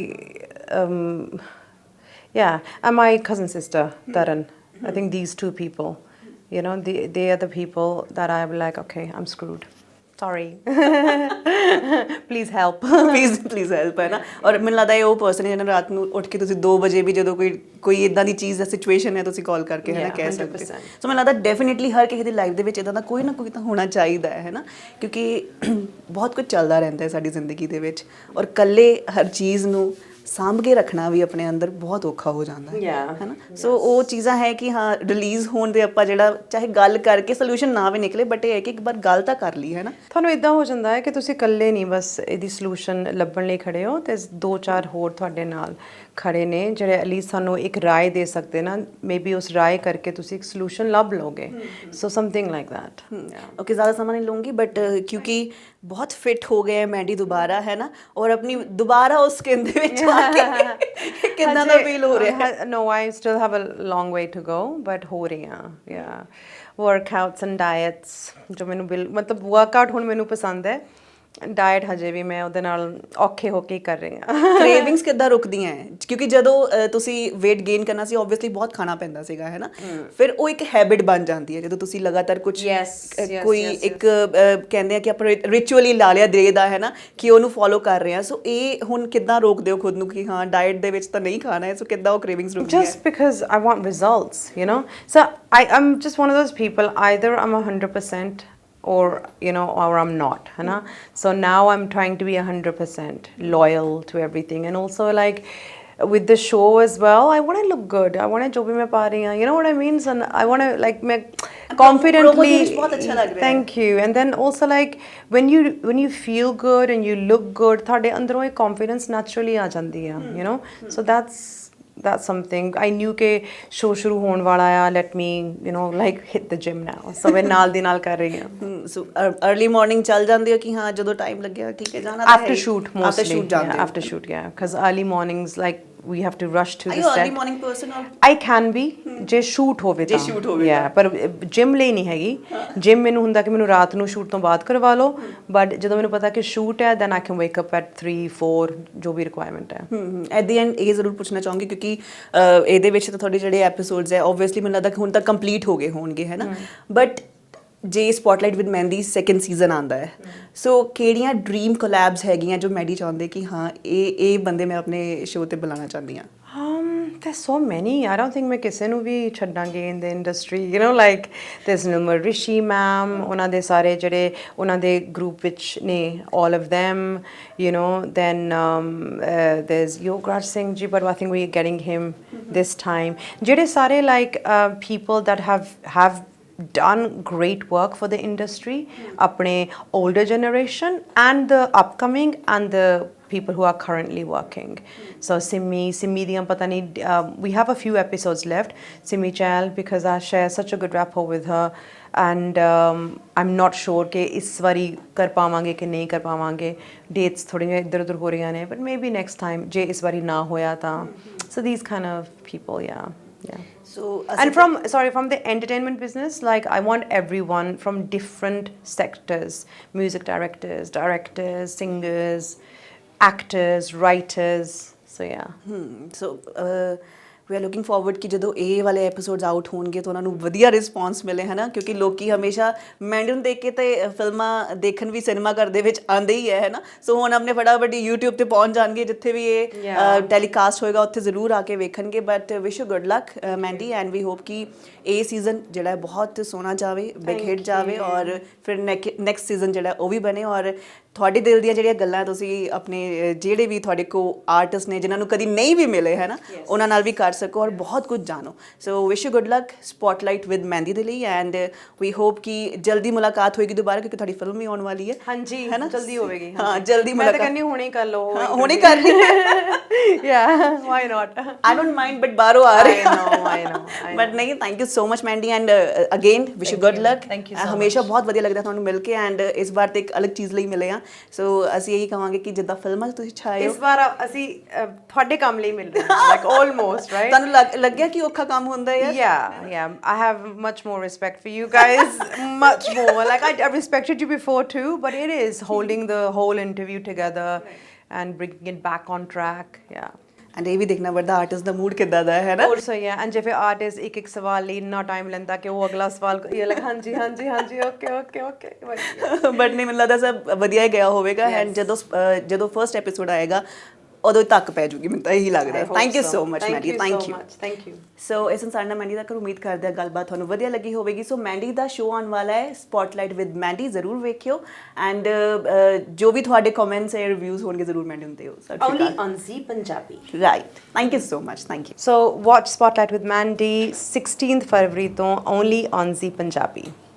and my cousin sister Taran. I think these 2 people, you know, they are the people that I am like, okay, I'm screwed, sorry, please help. please help, ਹੈ ਨਾ। ਔਰ ਮੈਨੂੰ ਲੱਗਦਾ ਇਹ ਉਹ person ਹੈ ਜਿਹਨਾਂ ਰਾਤ ਨੂੰ ਉੱਠ ਕੇ ਤੁਸੀਂ 2 ਵਜੇ ਵੀ ਜਦੋਂ ਕੋਈ ਇਦਾਂ ਦੀ ਚੀਜ਼ ਦਾ ਸਿਚੁਏਸ਼ਨ ਹੈ, ਤੁਸੀਂ ਕਾਲ ਕਰਕੇ ਹੈ ਨਾ ਕਹਿ ਸਕਦੇ। ਸੋ ਮੈਨੂੰ ਲੱਗਦਾ ਡੈਫੀਨਿਟਲੀ ਹਰ ਕਿਸੇ ਦੀ ਲਾਈਫ ਦੇ ਵਿੱਚ ਇਦਾਂ ਦਾ ਕੋਈ ਨਾ ਕੋਈ ਤਾਂ ਹੋਣਾ ਚਾਹੀਦਾ ਹੈ ਨਾ, ਕਿਉਂਕਿ ਬਹੁਤ ਕੁਝ ਚੱਲਦਾ ਰਹਿੰਦਾ ਹੈ ਸਾਡੀ ਜ਼ਿੰਦਗੀ ਦੇ ਵਿੱਚ, ਔਰ ਇਕੱਲੇ ਹਰ ਚੀਜ਼ ਨੂੰ ਸਾਂਭ ਕੇ ਰੱਖਣਾ ਵੀ ਆਪਣੇ ਅੰਦਰ ਬਹੁਤ ਔਖਾ ਹੋ ਜਾਂਦਾ ਹੈ ਨਾ। ਸੋ ਉਹ ਚੀਜ਼ਾਂ ਹੈ ਕਿ ਹਾਂ ਰਿਲੀਜ਼ ਹੋਣ ਦੇ ਆਪਾਂ ਜਿਹੜਾ ਚਾਹੇ ਗੱਲ ਕਰਕੇ ਸੋਲੂਸ਼ਨ ਨਾ ਵੀ ਨਿਕਲੇ, ਬਟ ਇਹ ਹੈ ਕਿ ਇੱਕ ਵਾਰ ਗੱਲ ਤਾਂ ਕਰ ਲਈ, ਹੈ ਨਾ। ਤੁਹਾਨੂੰ ਇਦਾਂ ਹੋ ਜਾਂਦਾ ਹੈ ਕਿ ਤੁਸੀਂ ਇਕੱਲੇ ਨਹੀਂ ਬਸ ਇਹਦੀ ਸੋਲੂਸ਼ਨ ਲੱਭਣ ਲਈ ਖੜੇ ਹੋ, ਤੇ 2-4 ਹੋਰ ਤੁਹਾਡੇ ਨਾਲ ਖੜੇ ਨੇ ਜਿਹੜੇ ਐਟਲੀਸਟ ਸਾਨੂੰ ਇੱਕ ਰਾਏ ਦੇ ਸਕਦੇ ਨਾ, ਮੇਬੀ ਉਸ ਰਾਏ ਕਰਕੇ ਤੁਸੀਂ ਇੱਕ ਸੋਲੂਸ਼ਨ ਲੱਭ ਲਓਗੇ। ਸੋ ਸਮਥਿੰਗ ਲਾਈਕ ਦੈਟ। ਓਕੇ, ਜ਼ਿਆਦਾ ਸਮਾਂ ਨਹੀਂ ਲੂੰਗੀ, ਬਟ ਕਿਉਂਕਿ ਬਹੁਤ ਫਿਟ ਹੋ ਗਏ ਹੈ ਮੈਂਡੀ ਦੁਬਾਰਾ, ਹੈ ਨਾ, ਔਰ ਆਪਣੀ ਦੁਬਾਰਾ ਉਸ ਸਕਿਨ ਦੇ ਵਿੱਚ ਆ ਕੇ ਕਿੰਨਾ ਦਾ ਫੀਲ ਹੋ ਰਿਹਾ ਹੈ? No, I still have a long way to go, but ਹੋ ਰਹੀ ਹਾਂ, yeah, workouts and diets ਜੋ ਮੈਨੂੰ ਮਤਲਬ ਵਰਕਆਊਟ ਹੁਣ ਮੈਨੂੰ ਪਸੰਦ ਹੈ, ਡਾਈਟ ਹਜੇ ਵੀ ਮੈਂ ਉਹਦੇ ਨਾਲ ਔਖੇ ਹੋ ਕੇ ਹੀ ਕਰ ਰਹੀ ਹਾਂ ਕ੍ਰੇਵਿੰਗਸ ਕਿੱਦਾਂ ਰੁਕਦੀਆਂ ਹੈ ਕਿਉਂਕਿ ਜਦੋਂ ਤੁਸੀਂ weight gain ਕਰਨਾ ਸੀ ਆਬਵੀਅਸਲੀ ਬਹੁਤ ਖਾਣਾ ਪੈਂਦਾ ਸੀਗਾ ਹੈ ਨਾ ਫਿਰ ਉਹ ਇੱਕ ਹੈਬਿਟ ਬਣ ਜਾਂਦੀ ਹੈ ਜਦੋਂ ਤੁਸੀਂ ਲਗਾਤਾਰ ਕੁਝ ਕੋਈ ਇੱਕ ਕਹਿੰਦੇ ਆ ਕਿ ਆਪਾਂ ਰਿਚੁਅਲੀ ਲਾ ਲਿਆ ਦੇ ਦਾ ਹੈ ਨਾ ਕਿ ਉਹਨੂੰ ਫੋਲੋ ਕਰ ਰਹੇ ਆ ਸੋ ਇਹ ਹੁਣ ਕਿੱਦਾਂ ਰੋਕਦੇ ਹੋ ਖੁਦ ਨੂੰ ਕਿ ਹਾਂ ਡਾਈਟ ਦੇ ਵਿੱਚ ਤਾਂ ਨਹੀਂ ਖਾਣਾ ਹੈ ਸੋ ਕਿੱਦਾਂ ਉਹ cravings ਰੁਕਦੀਆਂ just because I want results, you know. So I'm just one of those people, either I'm 100% or or I'm not, है ना. So now I'm trying to be 100% loyal to everything, and also like with the show as well, I want to look good. I want to jo bhi main pa rahi hu, you know what I mean. So I want to like मैं confidently बहुत अच्छा लग रहा है. thank you. And then also like when you feel good and you look good, ਤੁਹਾਡੇ ਅੰਦਰੋਂ ਇੱਕ confidence naturally ਆ ਜਾਂਦੀ ਆ, you know. So that's something I knew ਕਿ show ਸ਼ੁਰੂ ਹੋਣ ਵਾਲਾ ਆ, let me like hit the gym now. So ਮੈਂ ਨਾਲ ਦੀ ਨਾਲ ਕਰ ਰਹੀ ਹਾਂ. ਸੋ अर्ਲੀ ਮਾਰਨਿੰਗ ਚੱਲ ਜਾਂਦੇ ਹੋ ਕਿ ਹਾਂ ਜਦੋਂ ਟਾਈਮ ਲੱਗਿਆ ਠੀਕ ਹੈ ਜਾਣਾ ਤਾਂ after shoot mostly. after shoot ਜਾਂਦੇ after shoot, yeah, because early mornings like we have to rush to are the you set. early morning person or I can be ਜੇ ਸ਼ੂਟ ਹੋਵੇ ਤਾਂ, ਜੇ shoot ਹੋਵੇ yeah, ਪਰ gym ਲਈ ਨਹੀਂ ਹੈਗੀ. ਜਿਮ ਮੈਨੂੰ ਹੁੰਦਾ ਕਿ ਮੈਨੂੰ ਰਾਤ ਨੂੰ ਸ਼ੂਟ ਤੋਂ ਬਾਅਦ ਕਰਵਾ ਲਓ, ਬਟ ਜਦੋਂ ਮੈਨੂੰ ਪਤਾ ਕਿ ਸ਼ੂਟ ਹੈ then I can wake up at 3 4 ਜੋ ਵੀ ਰਿਕੁਆਇਰਮੈਂਟ ਹੈ. ਐਟ ਦੀ ਐਂਡ ਇਹ ਜ਼ਰੂਰ ਪੁੱਛਣਾ ਚਾਹੂੰਗੀ ਕਿਉਂਕਿ ਇਹਦੇ ਵਿੱਚ ਤਾਂ ਤੁਹਾਡੇ ਜਿਹੜੇ ਐਪੀਸੋਡਸ ਹੈ ਆਬਵੀਅਸਲੀ ਮੈਨੂੰ ਲੱਗਦਾ ਕਿ ਹੁਣ ਤੱਕ ਕੰਪਲੀਟ ਹੋ ਗਏ ਹੋਣਗੇ ਹੈ ਨਾ ਬਟ ਜੇ spotlight with mehndi second season ਆਉਂਦਾ ਹੈ ਸੋ ਕਿਹੜੀਆਂ ਡ੍ਰੀਮ ਕੋਲੈਬਸ ਹੈਗੀਆਂ ਜੋ ਮੈਡੀ ਚਾਹੁੰਦੇ ਕਿ ਹਾਂ ਇਹ ਬੰਦੇ ਮੈਂ ਆਪਣੇ ਸ਼ੋਅ ਤੇ ਬੁਲਾਉਣਾ ਚਾਹੁੰਦੀ ਹਾਂ There's so many. I don't think ਮੈਂ ਕਿਸੇ ਨੂੰ ਵੀ ਛੱਡਾਂਗੀ in the industry, like there's Nilmar Rishi ma'am, ਉਹਨਾਂ ਦੇ ਸਾਰੇ ਜਿਹੜੇ ਉਹਨਾਂ ਦੇ ਗਰੁੱਪ ਵਿੱਚ ਨੇ, all of them, then there's Yograj Singh ji, but I think we're getting him this time. ਜਿਹੜੇ ਸਾਰੇ like people that have done great work for the industry, apne older generation and the upcoming and the people who are currently working. So Simmi diyan pata nahi, we have a few episodes left. Simmi Chahal, because I share such a good rapport with her, and I'm not sure कि इस बारी कर पावांगे कि नहीं कर पावांगे. Dates थोड़ी इधर उधर हो रही हैं, but maybe next time जे इस बारी ना होया था. So these kind of people, yeah. So and from the entertainment business, like I want everyone from different sectors, music directors, singers, actors, writers, so yeah. So we are looking forward ਕਿ ਜਦੋਂ ਇਹ ਵਾਲੇ episodes out ਹੋਣਗੇ ਤਾਂ ਉਹਨਾਂ ਨੂੰ ਵਧੀਆ response ਮਿਲੇ ਹੈ ਨਾ ਕਿਉਂਕਿ ਲੋਕੀ ਹਮੇਸ਼ਾ ਮੈਂਡੀ ਨੂੰ ਦੇਖ ਕੇ ਤੇ ਫਿਲਮਾਂ ਦੇਖਣ ਵੀ ਸਿਨੇਮਾ ਘਰ ਦੇ ਵਿੱਚ ਆਉਂਦੇ ਹੀ ਹੈ ਨਾ ਸੋ ਹੁਣ ਆਪਣੇ ਫਟਾਫਟ YouTube ਤੇ ਪਹੁੰਚ ਜਾਣਗੇ ਜਿੱਥੇ ਵੀ ਇਹ ਟੈਲੀਕਾਸਟ ਹੋਏਗਾ ਉੱਥੇ ਜ਼ਰੂਰ ਆ ਕੇ ਵੇਖਣਗੇ but wish you good luck Mandy and we hope ਕਿ ਇਹ ਸੀਜ਼ਨ ਜਿਹੜਾ ਹੈ ਬਹੁਤ ਸੋਹਣਾ ਜਾਵੇ ਬਿਗ ਹਿੱਟ ਜਾਵੇ ਔਰ ਫਿਰ ਨੈਕਸਟ ਸੀਜ਼ਨ ਜਿਹੜਾ ਉਹ ਵੀ ਬਣੇ ਔਰ ਤੁਹਾਡੇ ਦਿਲ ਦੀਆਂ ਜਿਹੜੀਆਂ ਗੱਲਾਂ ਤੁਸੀਂ ਆਪਣੇ ਜਿਹੜੇ ਵੀ ਤੁਹਾਡੇ ਕੋ ਆਰਟਿਸਟ ਨੇ ਜਿਨ੍ਹਾਂ ਨੂੰ ਕਦੀ ਨਹੀਂ ਵੀ ਮਿਲੇ ਹੈ ਨਾ ਉਹਨਾਂ ਨਾਲ ਵੀ ਕਰ ਸਕੋ ਔਰ ਬਹੁਤ ਕੁਝ ਜਾਣੋ so wish you good luck spotlight with Mehndi ਦੇ ਲਈ ਐਂਡ ਵੀ ਹੋਪ ਕਿ ਜਲਦੀ ਮੁਲਾਕਾਤ ਹੋਏਗੀ ਦੁਬਾਰਾ ਕਿਉਂਕਿ ਤੁਹਾਡੀ ਫਿਲਮ ਵੀ ਆਉਣ ਵਾਲੀ ਹੈ ਹਾਂਜੀ ਹੈ ਨਾ ਜਲਦੀ ਹੋਵੇਗੀ ਹਾਂ ਜਲਦੀ ਮੁਲਾਕਾਤ ਮੈਂ ਤਾਂ ਕਹਿੰਦੀ ਹੁਣੇ ਕਰ ਲਓ ਹੁਣੇ ਕਰ ਲਈ yeah why not I don't mind but ਬਾਹਰੋਂ ਆ ਰਹੇ I know but ਨਹੀਂ thank you so much Mandy and again wish you good luck thank you so ਹਮੇਸ਼ਾ ਬਹੁਤ ਵਧੀਆ ਲੱਗਦਾ ਤੁਹਾਨੂੰ ਮਿਲ ਕੇ ਐਂਡ ਇਸ ਵਾਰ ਤੇ ਇੱਕ ਅਲੱਗ ਚੀਜ਼ ਲਈ ਮਿਲੇ ਆ ਸੋ ਅਸੀਂ ਇਹੀ ਕਹਾਂਗੇ ਕਿ ਜਿੱਦਾਂ ਫਿਲਮਾਂ 'ਚ ਤੁਸੀਂ ਛਾਏ ਹੋ ਇਸ ਵਾਰ ਅਸੀਂ ਤੁਹਾਡੇ ਕੰਮ ਲਈ ਮਿਲ ਰਹੇ ਹਾਂ ਲਾਈਕ ਆਲਮੋਸਟ ਰਾਈਟ ਤੁਹਾਨੂੰ ਲੱਗਿਆ ਕਿ ਔਖਾ ਕੰਮ ਹੁੰਦਾ ਹੈ yeah I have much more respect for you guys much more like I respected you before too but it is holding the whole interview together and bringing it back on track and ਇਹ ਵੀ ਦੇਖਣਾ ਪੜਦਾ artist ਦਾ mood ਕਿੱਦਾਂ ਦਾ ਹੈ ਨਾ also yeah and ਜੇ ਫਿਰ artist ਇੱਕ ਸਵਾਲ ਲਈ ਇੰਨਾ ਟਾਈਮ ਲੈਂਦਾ ਕਿ ਉਹ ਅਗਲਾ ਸਵਾਲ ਇਹ ਲੱਗ ਹਾਂਜੀ ਓਕੇ ਬਟ ਨਹੀਂ ਮੈਨੂੰ ਲੱਗਦਾ ਸਭ ਵਧੀਆ ਹੀ ਗਿਆ ਹੋਵੇਗਾ ਐਂਡ ਜਦੋਂ ਫਰਸਟ ਐਪੀਸੋਡ ਆਏਗਾ ਉਦੋਂ ਤੱਕ ਪੈ ਜੂਗੀ ਮੈਨੂੰ ਤਾਂ ਇਹੀ ਲੱਗਦਾ thank you so much Mandy thank you so ਇਸ ਇਨਸਾਨ ਨਾਲ ਮੈਂਡੀ ਦਾ ਕਰ ਉਮੀਦ ਕਰਦੇ ਆ ਗੱਲਬਾਤ ਤੁਹਾਨੂੰ ਵਧੀਆ ਲੱਗੀ ਹੋਵੇਗੀ ਸੋ ਮੈਂਡੀ ਦਾ ਸ਼ੋਅ ਆਉਣ ਵਾਲਾ ਹੈ ਸਪੌਟਲਾਈਟ ਵਿਦ ਮੈਂਡੀ ਜ਼ਰੂਰ ਵੇਖਿਓ ਐਂਡ ਜੋ ਵੀ ਤੁਹਾਡੇ ਕਮੈਂਟਸ ਹੈ ਰਿਵਿਊਜ਼ ਹੋਣਗੇ ਜ਼ਰੂਰ ਮੈਂਡੀ ਨੂੰ ਦਿਓ only on Zee Punjabi right thank you so much thank you so watch Spotlight with Mandy 16th February ਤੋਂ only on Zee Punjabi